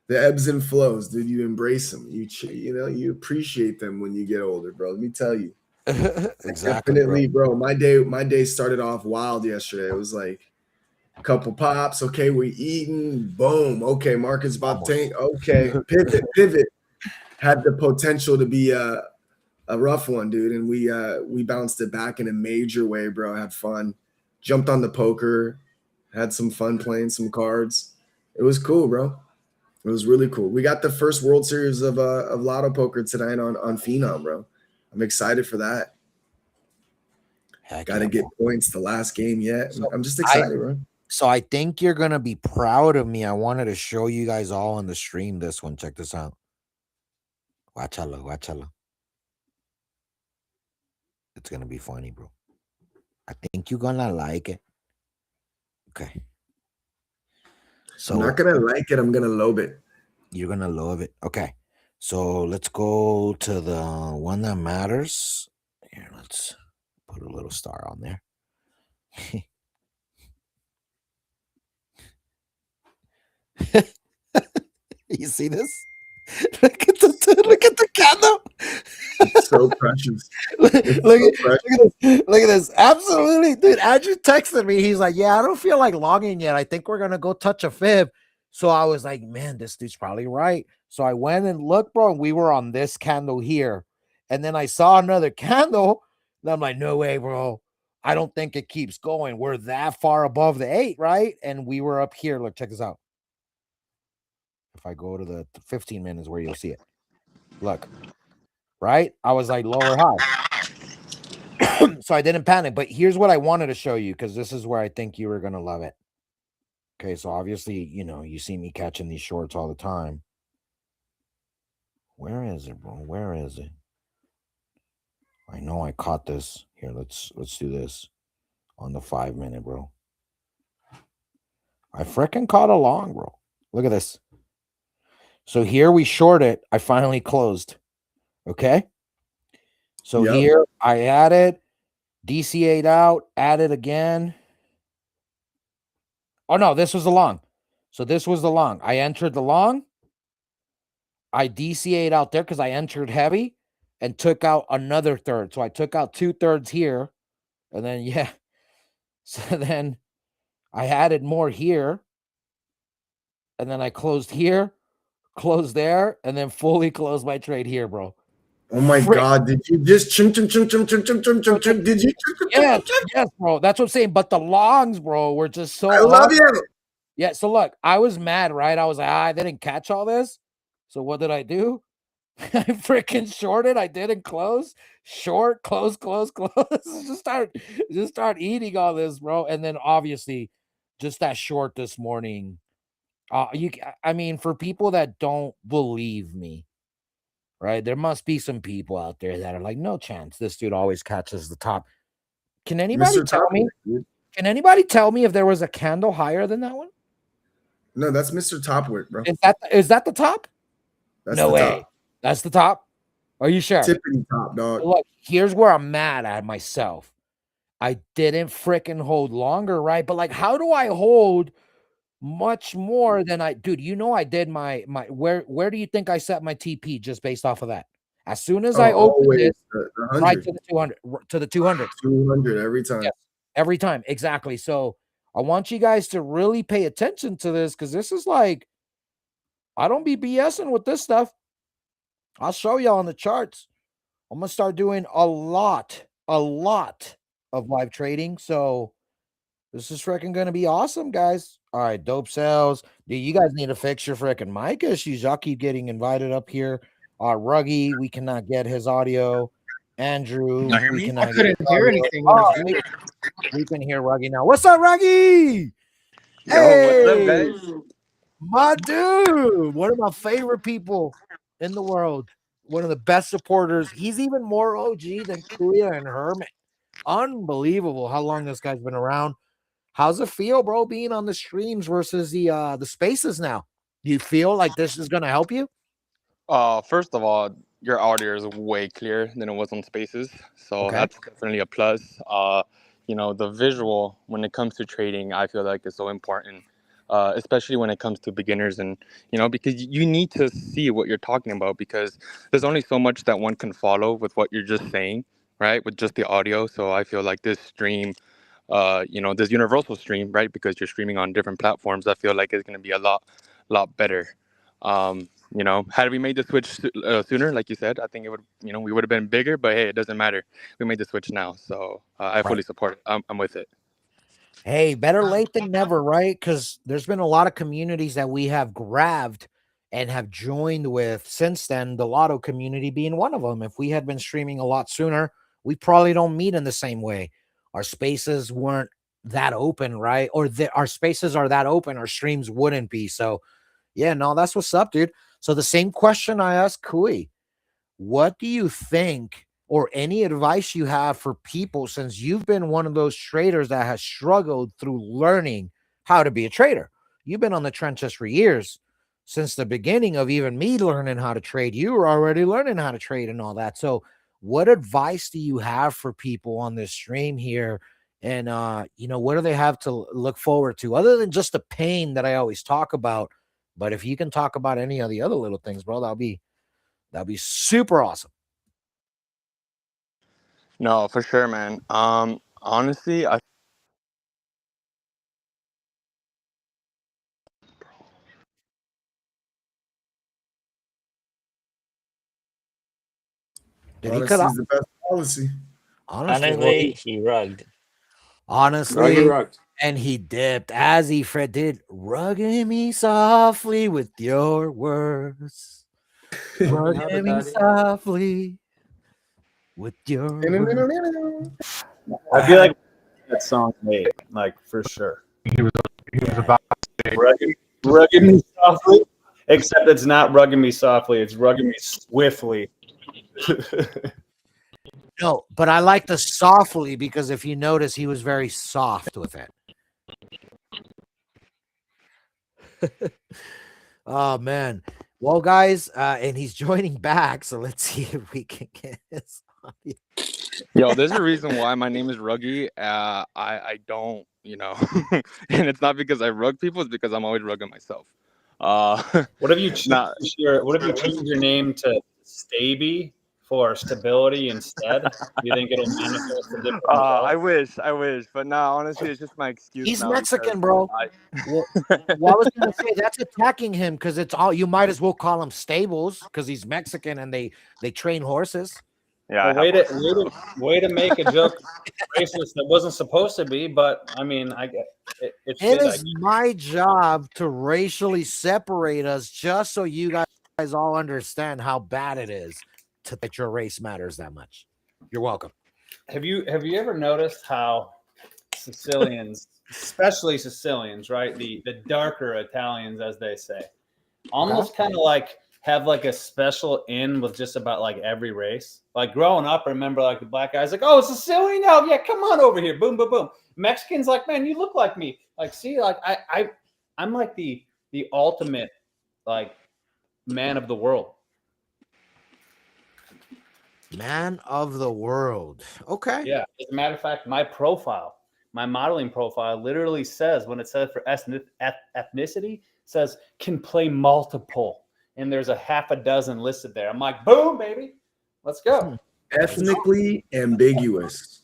The ebbs and flows, dude. You embrace them. You appreciate them when you get older, bro. Let me tell you. Exactly, definitely, bro. My day started off wild yesterday. It was like a couple pops. Okay, we eating. Boom. Okay, market's about to tank. Okay, pivot. Had the potential to be a rough one, dude, and we bounced it back in a major way, bro. Had fun. Jumped on the poker. Had some fun playing some cards. It was cool, bro. It was really cool. We got the first World Series of Lotto Poker tonight on Phenom, bro. I'm excited for that. Got to get points the last game yet. So I'm just excited, bro. So I think you're going to be proud of me. I wanted to show you guys all on the stream this one. Check this out. Watchala. It's going to be funny, bro. I think you're going to like it. Okay. So I'm not going to like it. I'm going to lobe it. You're going to love it. Okay. So let's go to the one that matters. Here, let's put a little star on there. You see this? Look at the candle. It's so precious. Look at this. Absolutely, dude. Andrew texted me. He's like, "Yeah, I don't feel like logging yet. I think we're gonna go touch a fib." So I was like, "Man, this dude's probably right." So I went and looked, bro. And we were on this candle here, and then I saw another candle. And I'm like, "No way, bro. I don't think it keeps going. We're that far above the 8, right?" And we were up here. Look, check this out. If I go to the 15 minutes where you'll see it. Look, right? I was like lower high. So I didn't panic. But here's what I wanted to show you, because this is where I think you were going to love it. Okay, so obviously, you see me catching these shorts all the time. Where is it, bro? Where is it? I know I caught this. Here, let's do this on the 5-minute, bro. I freaking caught a long, bro. Look at this. So here we short it. I finally closed. Okay. So here I added, DCA'd out, added again. Oh no, this was the long. So this was the long. I entered the long. I DCA'd out there because I entered heavy and took out another third. So I took out 2/3 here. And then, yeah. So then I added more here. And then I closed here, closed there, and then fully closed my trade here, bro. Oh my God! Did you just chim? Did you? Yes, bro. That's what I'm saying. But the longs, bro, were just so. I love you. Yeah. So look, I was mad, right? I was like, they didn't catch all this. So what did I do? I freaking shorted. I didn't close. Short, close. just start eating all this, bro. And then obviously, just that short this morning. I mean, for people that don't believe me, right? There must be some people out there that are like, no chance. This dude always catches the top. Can anybody tell me? Can anybody tell me if there was a candle higher than that one? No, that's Mr. Topwick, bro. Is that the top? That's no the way. top. That's the top. Are you sure? Tipping top, dog. Look, here's where I'm mad at myself. I didn't freaking hold longer, right? But like, how do I hold much more than I, dude? I did my where do you think I set my TP just based off of that? As soon as I opened it, right to the 200, 200 every time. Yes, every time, exactly. So I want you guys to really pay attention to this, because this is like, I don't be BSing with this stuff. I'll show y'all on the charts. I'm gonna start doing a lot of live trading. So this is freaking gonna be awesome, guys. All right, dope sales. Dude, you guys need to fix your freaking mic issues. Y'all keep getting invited up here. Ruggy, we cannot get his audio. Andrew, we cannot. I couldn't hear anything. We can hear Ruggy now. What's up, Ruggy? Yo, hey, what's up, guys? My dude, one of my favorite people in the world. One of the best supporters. He's even more OG than Kuya and Hermit. Unbelievable how long this guy's been around. How's it feel, bro, being on the streams versus the spaces now? Do you feel like this is gonna help you? First of all, your audio is way clearer than it was on Spaces, so that's definitely a plus. The visual when it comes to trading, I feel like is so important, especially when it comes to beginners, and because you need to see what you're talking about, because there's only so much that one can follow with what you're just saying, right? With just the audio. So I feel like this stream, this universal stream, right? Because you're streaming on different platforms, I feel like it's going to be a lot better. Had we made the switch sooner, like you said, I think it would, we would have been bigger, but hey, it doesn't matter. We made the switch now. So I fully support it. I'm with it. Hey, better late than never, right? Because there's been a lot of communities that we have grabbed and have joined with since then, the Lotto community being one of them. If we had been streaming a lot sooner, we probably don't meet in the same way. Our spaces weren't that open, right? Or our spaces are that open, our streams wouldn't be. So, yeah, no, that's what's up, dude. So the same question I asked Kui, what do you think, or any advice you have for people, since you've been one of those traders that has struggled through learning how to be a trader? You've been on the trenches for years. Since the beginning of even me learning how to trade, you were already learning how to trade and all that. So what advice do you have for people on this stream here? And, what do they have to look forward to other than just the pain that I always talk about? But if you can talk about any of the other little things, bro, that'll be super awesome. No, for sure, man. Honestly, Honesty is the best policy. Honestly, he rugged. Honestly, and he dipped as he did, rugging me softly with your words. Rocking me softly with your. I feel like that song made, like, for sure. He was about to say, Rugging me softly. Except it's not rugging me softly, it's rugging me swiftly. No, but I like the softly because if you notice, he was very soft with it. Oh man. Well, guys, and he's joining back, so let's see if we can get his audio. Yo, there's a reason why my name is Ruggy. I don't, you know, and it's not because I rug people. It's because I'm always rugging myself. What if you change your name to Staby for stability instead? Do you think it'll manifest a different result? I wish, but no, honestly, it's just my excuse. He's now Mexican, because bro. Well, I was gonna say that's attacking him because it's all you might as well call him stables because he's Mexican and they train horses. Yeah, Well, way to make a joke racist that wasn't supposed to be, but I mean, I get it. It is my job to racially separate us just so you guys all understand how bad it is to that your race matters that much. You're welcome. Have you ever noticed how Sicilians, especially Sicilians, right? The darker Italians, as they say, almost kind of like have like a special in with just about like every race. Like growing up, I remember like the black guys like, oh, Sicilian, oh yeah, come on over here, boom, boom, boom. Mexicans like, man, you look like me. Like, see, like I'm like the ultimate like man of the world. Man of the world. Okay. Yeah. As a matter of fact, my modeling profile literally says, when it says for ethnicity, says can play multiple. And there's a half a dozen listed there. I'm like, boom, baby. Let's go. Ethnically ambiguous.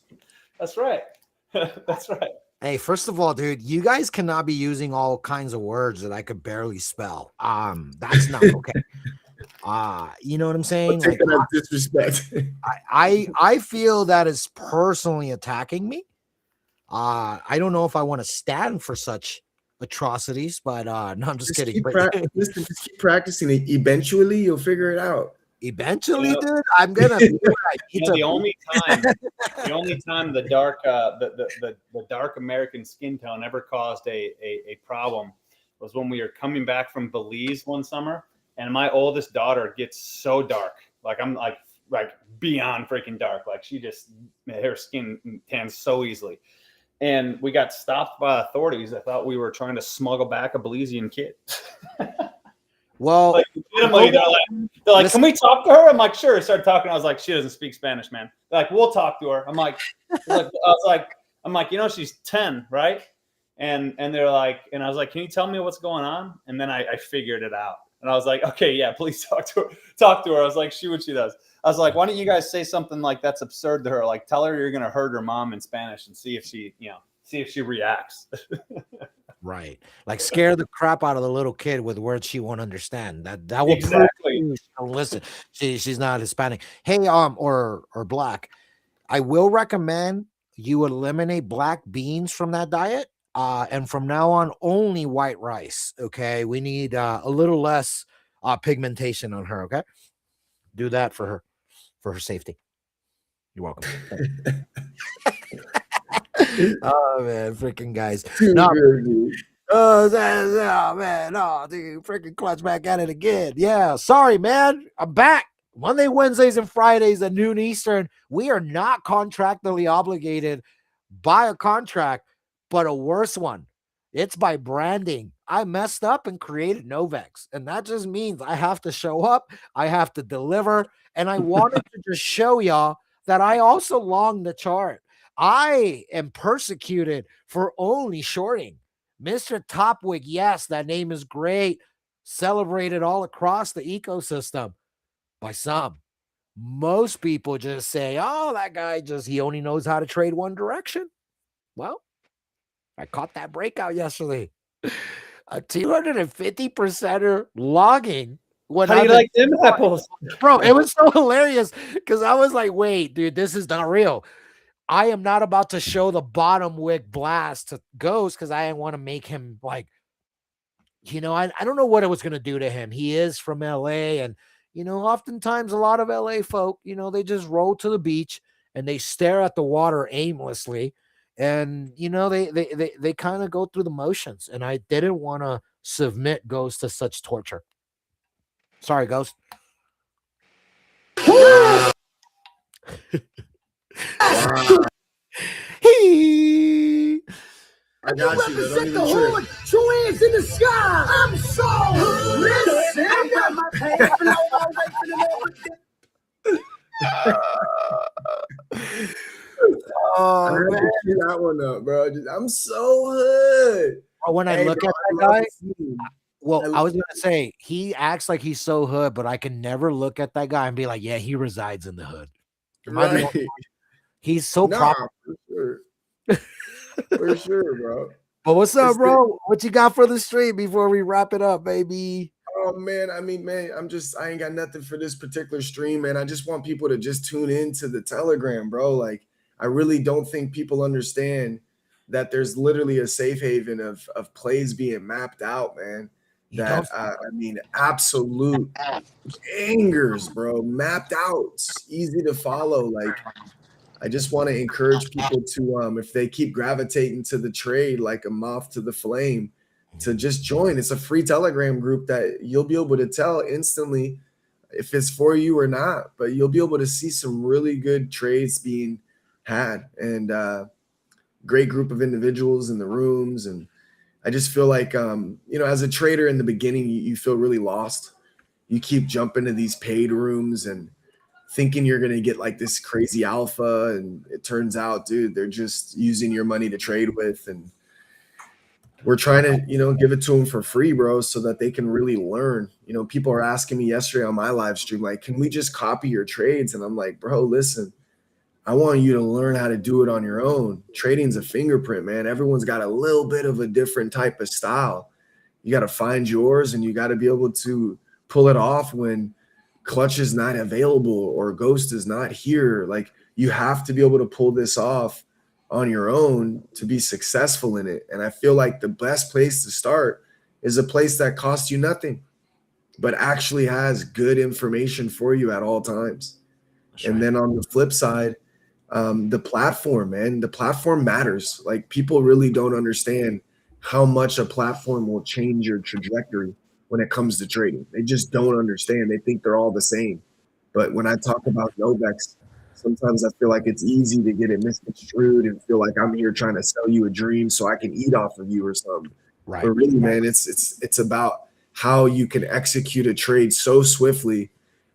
That's right. That's right. Hey, first of all, dude, you guys cannot be using all kinds of words that I could barely spell. That's not okay. You know what I'm saying? Like, disrespect. I feel that is personally attacking me. I don't know if I want to stand for such atrocities, but no, I'm just kidding. Listen, just keep practicing it. Eventually, you'll figure it out. Eventually, dude, I'm gonna. The only time the dark American skin tone ever caused a problem was when we were coming back from Belize one summer, and my oldest daughter gets so dark, like I'm like beyond freaking dark, like her skin tans so easily. And we got stopped by authorities. I thought we were trying to smuggle back a Belizean kid. Well, like, they're like, can we talk to her? I'm like, sure. I started talking. I was like, she doesn't speak Spanish, man. They're like, we'll talk to her. I'm like, you know, she's 10, right? And they're like, and I was like, can you tell me what's going on? And then I figured it out. And I was like, okay, yeah, please talk to her. I was like, see what she does. I was like, why don't you guys say something like that's absurd to her? Like, tell her you're going to hurt her mom in Spanish and see if she reacts. Right. Like scare the crap out of the little kid with words she won't understand. That will exactly. Listen, she's not Hispanic. Hey, or black. I will recommend you eliminate black beans from that diet. And from now on, only white rice. Okay. We need a little less pigmentation on her. Okay. Do that for her safety. You're welcome. Oh man, freaking guys. No, man. Oh, dude, freaking clutch back at it again. Yeah, sorry, man. I'm back. Monday, Wednesdays, and Fridays at noon Eastern. We are not contractually obligated by a contract, but a worse one. It's by branding. I messed up and created Novex. And that just means I have to show up, I have to deliver, and I wanted to just show y'all that I also long the chart. I am persecuted for only shorting. Mr. Topwig, yes, that name is great. Celebrated all across the ecosystem by some. Most people just say, oh, that guy he only knows how to trade one direction. Well, I caught that breakout yesterday. A 250%er logging. How do you like them apples? Bro, it was so hilarious because I was like, wait, dude, this is not real. I am not about to show the bottom wick blast to Ghost because I want to make him like, I don't know what it was going to do to him. He is from LA and Oftentimes a lot of LA folk, they just roll to the beach and they stare at the water aimlessly. And they kind of go through the motions. And I didn't want to submit Ghost to such torture. Sorry, Ghost. Wow. I got you. Don't even trip. 2 hands in the sky. I'm so listen. I got my pants below my waist. I had to cue that one up, bro. I'm so hood. When I look at that guy, well, I was gonna say he acts like he's so hood, but I can never look at that guy and be like, yeah, he resides in the hood. Right. He's so proper. For sure. For sure, bro. But what's up, bro? What you got for the stream before we wrap it up, baby? Oh man, I mean, man, I ain't got nothing for this particular stream, man. I just want people to just tune in to the Telegram, bro. Like, I really don't think people understand that there's literally a safe haven of plays being mapped out, man. That I mean, absolute angers, bro. Mapped out, it's easy to follow. Like, I just want to encourage people to, if they keep gravitating to the trade like a moth to the flame, to just join. It's a free Telegram group that you'll be able to tell instantly if it's for you or not. But you'll be able to see some really good trades being had, and great group of individuals in the rooms. And I just feel like, as a trader in the beginning, you feel really lost. You keep jumping to these paid rooms and thinking you're going to get like this crazy alpha. And it turns out, dude, they're just using your money to trade with. And we're trying to, give it to them for free, bro, so that they can really learn. People are asking me yesterday on my live stream, like, can we just copy your trades? And I'm like, bro, listen, I want you to learn how to do it on your own. Trading's a fingerprint, man. Everyone's got a little bit of a different type of style. You got to find yours, and you got to be able to pull it off when clutch is not available or ghost is not here. Like, you have to be able to pull this off on your own to be successful in it. And I feel like the best place to start is a place that costs you nothing, but actually has good information for you at all times. And then on the flip side, the platform, man, the platform matters. Like, people really don't understand how much a platform will change your trajectory when it comes to trading. They just don't understand. They think they're all the same. But when I talk about Novex, sometimes I feel like it's easy to get it misconstrued and feel like I'm here trying to sell you a dream so I can eat off of you or something. Right. But really, man, it's about how you can execute a trade so swiftly.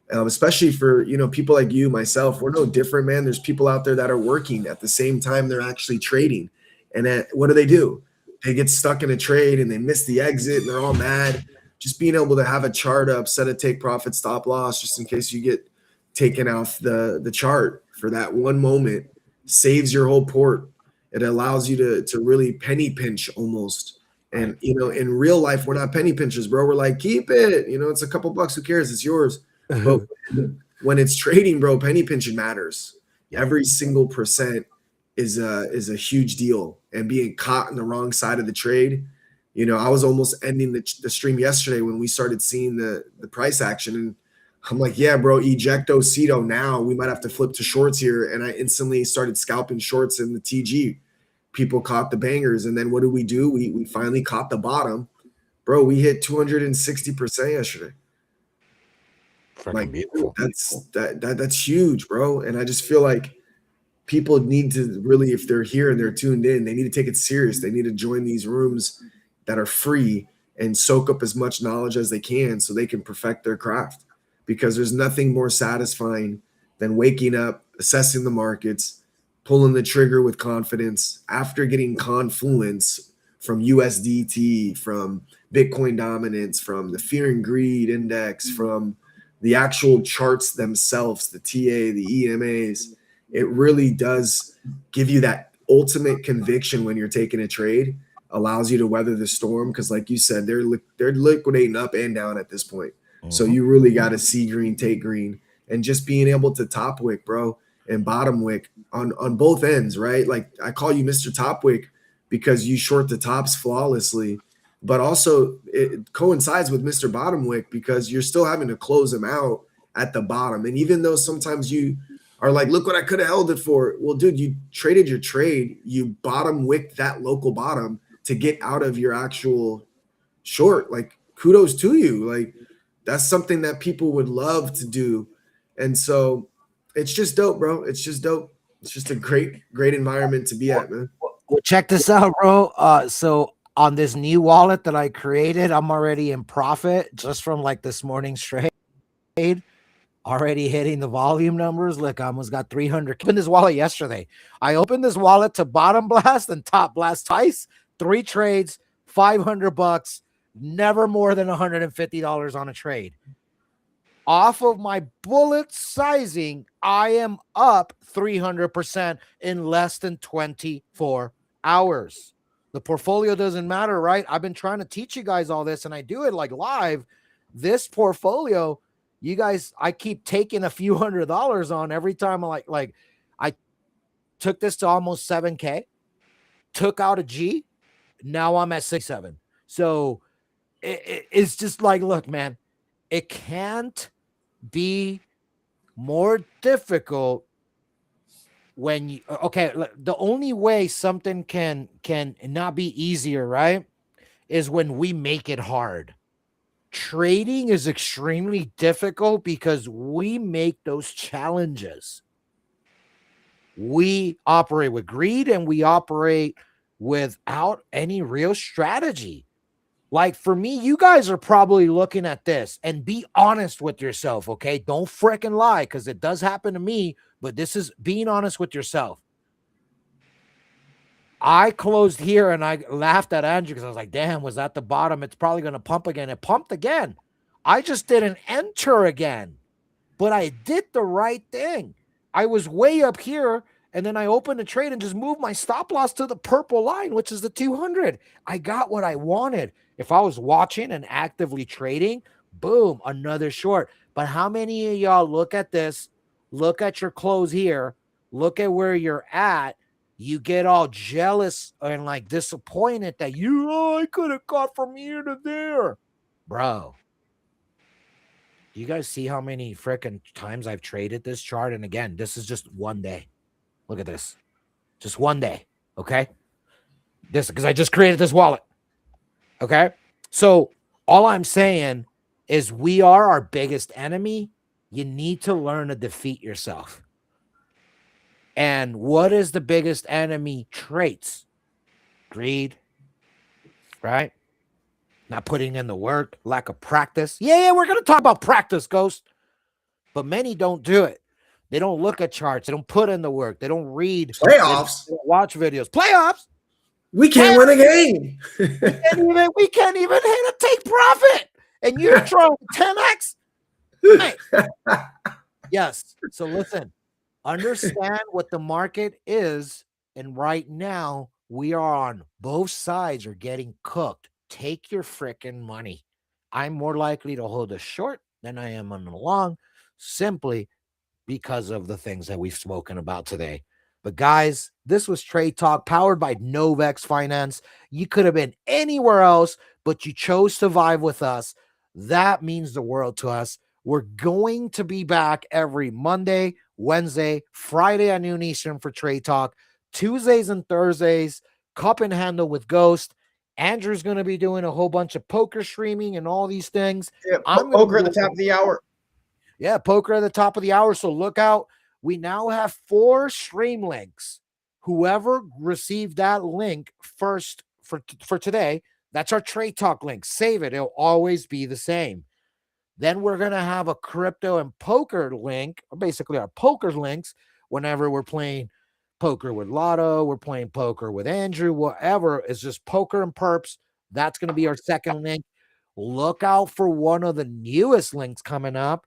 Especially for, people like you, myself, we're no different, man. There's people out there that are working at the same time they're actually trading. And what do? They get stuck in a trade and they miss the exit and they're all mad. Just being able to have a chart up, set a take profit stop loss, just in case you get taken off the chart for that one moment, saves your whole port. It allows you to really penny pinch almost. And, in real life, we're not penny pinchers, bro. We're like, keep it. It's a couple bucks. Who cares? It's yours. But when it's trading, bro, penny pinching matters. Every single percent is a huge deal. And being caught on the wrong side of the trade, I was almost ending the stream yesterday when we started seeing the price action. And I'm like, yeah, bro, ejecto ceto now. We might have to flip to shorts here. And I instantly started scalping shorts in the TG. People caught the bangers. And then what do? We finally caught the bottom. Bro, we hit 260% yesterday. Like, beautiful. That's huge, bro. And I just feel like people need to really, if they're here and they're tuned in, they need to take it serious. They need to join these rooms that are free and soak up as much knowledge as they can so they can perfect their craft. Because there's nothing more satisfying than waking up, assessing the markets, pulling the trigger with confidence after getting confluence from USDT, from Bitcoin dominance, from the fear and greed index, from the actual charts themselves, the TA, the EMAs. It really does give you that ultimate conviction when you're taking a trade, allows you to weather the storm. Because like you said, they're liquidating up and down at this point. So you really got to see green, take green, and just being able to top wick, bro, and bottom wick on both ends, right? Like, I call you Mr. Top Wick because you short the tops flawlessly but also it coincides with Mr. Bottomwick because you're still having to close him out at the bottom. And even though sometimes you are like, look what I could have held it for. Well, dude, you traded your trade. You bottom wicked that local bottom to get out of your actual short. Like, kudos to you. Like, that's something that people would love to do. And so it's just dope, bro. It's just dope. It's just a great environment to be at, man. Well, check this out, bro. So on this new wallet that I created, I'm already in profit just from like this morning's trade. Already hitting the volume numbers. Look, I almost got 300. Opened this wallet yesterday. I opened this wallet to bottom blast and top blast twice. 3 trades, $500. Never more than $150 on a trade. Off of my bullet sizing, I am up 300% in less than 24 hours. The portfolio doesn't matter, right? I've been trying to teach you guys all this, and I do it like live. This portfolio, you guys, I keep taking a few $100s on every time. Like I took this to almost 7K, took out a G. Now I'm at 6-7. So it's just like, look, man, it can't be more difficult when you, okay, the only way something can not be easier, right, is when we make it hard. Trading is extremely difficult because we make those challenges. We operate with greed and we operate without any real strategy. Like for me, you guys are probably looking at this, and be honest with yourself, okay? Don't freaking lie, because it does happen to me, but this is being honest with yourself. I closed here and I laughed at Andrew because I was like, damn, was that the bottom? It's probably going to pump again. It pumped again. I just didn't enter again, but I did the right thing. I was way up here, and then I opened the trade and just moved my stop loss to the purple line, which is the 200. I got what I wanted. If I was watching and actively trading, boom, another short. But how many of y'all look at this, look at your close here, look at where you're at, you get all jealous and like disappointed that I could have got from here to there. Bro, do you guys see how many freaking times I've traded this chart? And again, this is just one day. Look at this. Just one day. Okay. This, because I just created this wallet. Okay. So all I'm saying is we are our biggest enemy. You need to learn to defeat yourself. And what is the biggest enemy traits? Greed, right? Not putting in the work, lack of practice. Yeah, we're going to talk about practice, Ghost. But many don't do it. They don't look at charts. They don't put in the work. They don't read. Playoffs. They don't watch videos. Playoffs. We can't win a game. we can't even hit a take profit. And you're throwing 10x? Hey. Yes. So listen, understand what the market is. And right now, we are on both sides are getting cooked. Take your freaking money. I'm more likely to hold a short than I am on the long, simply because of the things that we've spoken about today. But guys, this was Trade Talk powered by Novex Finance. You could have been anywhere else, but you chose to vibe with us. That means the world to us. We're going to be back every Monday, Wednesday, Friday at noon Eastern for Trade Talk. Tuesdays and Thursdays, Cup and Handle with Ghost. Andrew's going to be doing a whole bunch of poker streaming and all these things. Yeah, poker at the top of the hour. Yeah, poker at the top of the hour. So look out. We now have 4 stream links. Whoever received that link first for today, that's our Trade Talk link. Save it. It'll always be the same. Then we're going to have a crypto and poker link, or basically our poker links, whenever we're playing poker with Lotto, we're playing poker with Andrew, whatever. It's just poker and perps. That's going to be our second link. Look out for one of the newest links coming up,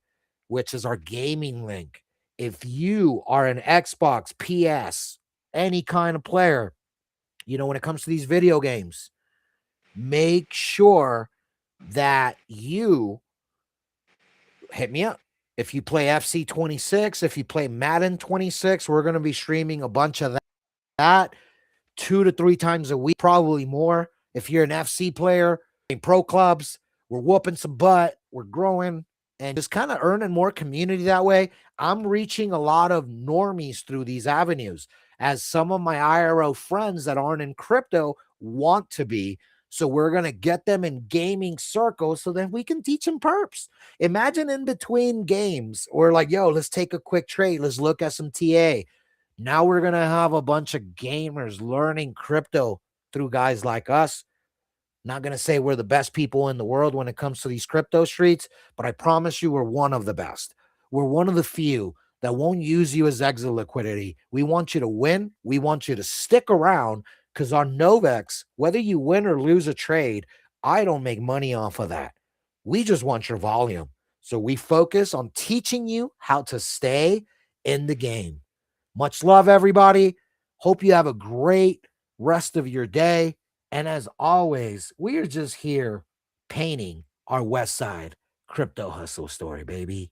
which is our gaming link. If you are an Xbox, PS, any kind of player, when it comes to these video games, make sure that you hit me up. If you play FC 26, if you play Madden 26, we're going to be streaming a bunch of that 2 to 3 times a week, probably more. If you're an FC player, pro clubs. We're whooping some butt. We're growing and just kind of earning more community that way. I'm reaching a lot of normies through these avenues, as some of my IRO friends that aren't in crypto want to be. So we're going to get them in gaming circles so that we can teach them perps. Imagine in between games, or like, yo, let's take a quick trade. Let's look at some TA. Now we're going to have a bunch of gamers learning crypto through guys like us. Not going to say we're the best people in the world when it comes to these crypto streets, but I promise you we're one of the best. We're one of the few that won't use you as exit liquidity. We want you to win. We want you to stick around, because on Novex, whether you win or lose a trade, I don't make money off of that. We just want your volume. So we focus on teaching you how to stay in the game. Much love, everybody. Hope you have a great rest of your day. And as always, we are just here painting our West Side crypto hustle story, baby.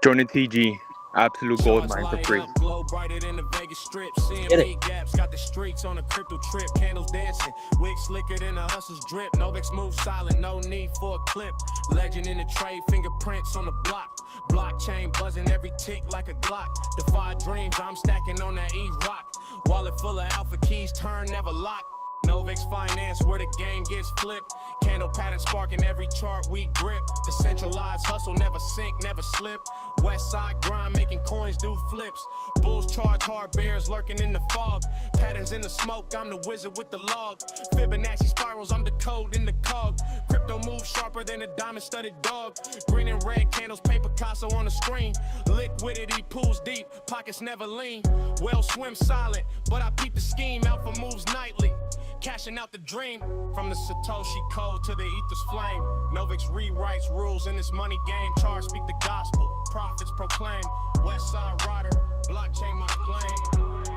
Join the TG. Absolute gold mine for free. Glow brighter than the Vegas Strip. Seeing Get it. me gaps, got the streets on a crypto trip. Candles dancing, wig slicker than a hustler's drip. Novex move silent, no need for a clip. Legend in the trade, fingerprints on the block. Blockchain buzzing every tick like a Glock. Defy dreams, I'm stacking on that E-Rock. Wallet full of alpha keys, turn never lock. Novex finance, where the game gets flipped. Candle pattern sparking every chart we grip. Decentralized hustle, never sink, never slip. West side grind, making coins do flips. Bulls charge hard, bears lurking in the fog. Patterns in the smoke, I'm the wizard with the log. Fibonacci spirals, I'm the code in the cog. Crypto moves sharper than a diamond-studded dog. Green and red candles, paper Picasso on the screen. Liquidity pools deep, pockets never lean. Well swim silent, but I peep the scheme. Alpha moves nightly. Cashing out the dream, from the Satoshi code to the ether's flame. Novex rewrites rules in this money game. Charge speak the gospel, prophets proclaim. West side rider, blockchain my flame.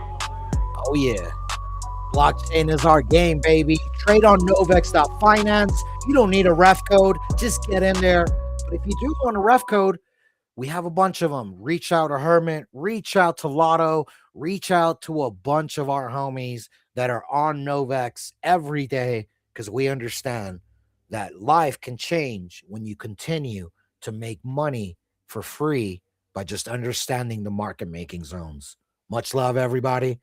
Oh yeah, blockchain is our game, baby. Trade on Novex.finance. You don't need a ref code, just get in there. But if you do want a ref code, we have a bunch of them. Reach out to Hermit, reach out to Lotto, reach out to a bunch of our homies that are on Novex every day, because we understand that life can change when you continue to make money for free by just understanding the market making zones. Much love, everybody.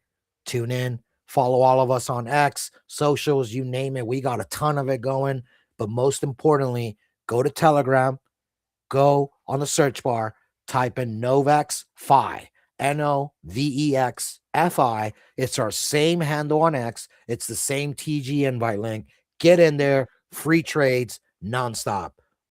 Tune in, follow all of us on X, socials, you name it. We got a ton of it going. But most importantly, go to Telegram, go on the search bar, type in Novex Fi. Novex Fi. It's our same handle on X. It's the same TG invite link. Get in there, free trades nonstop.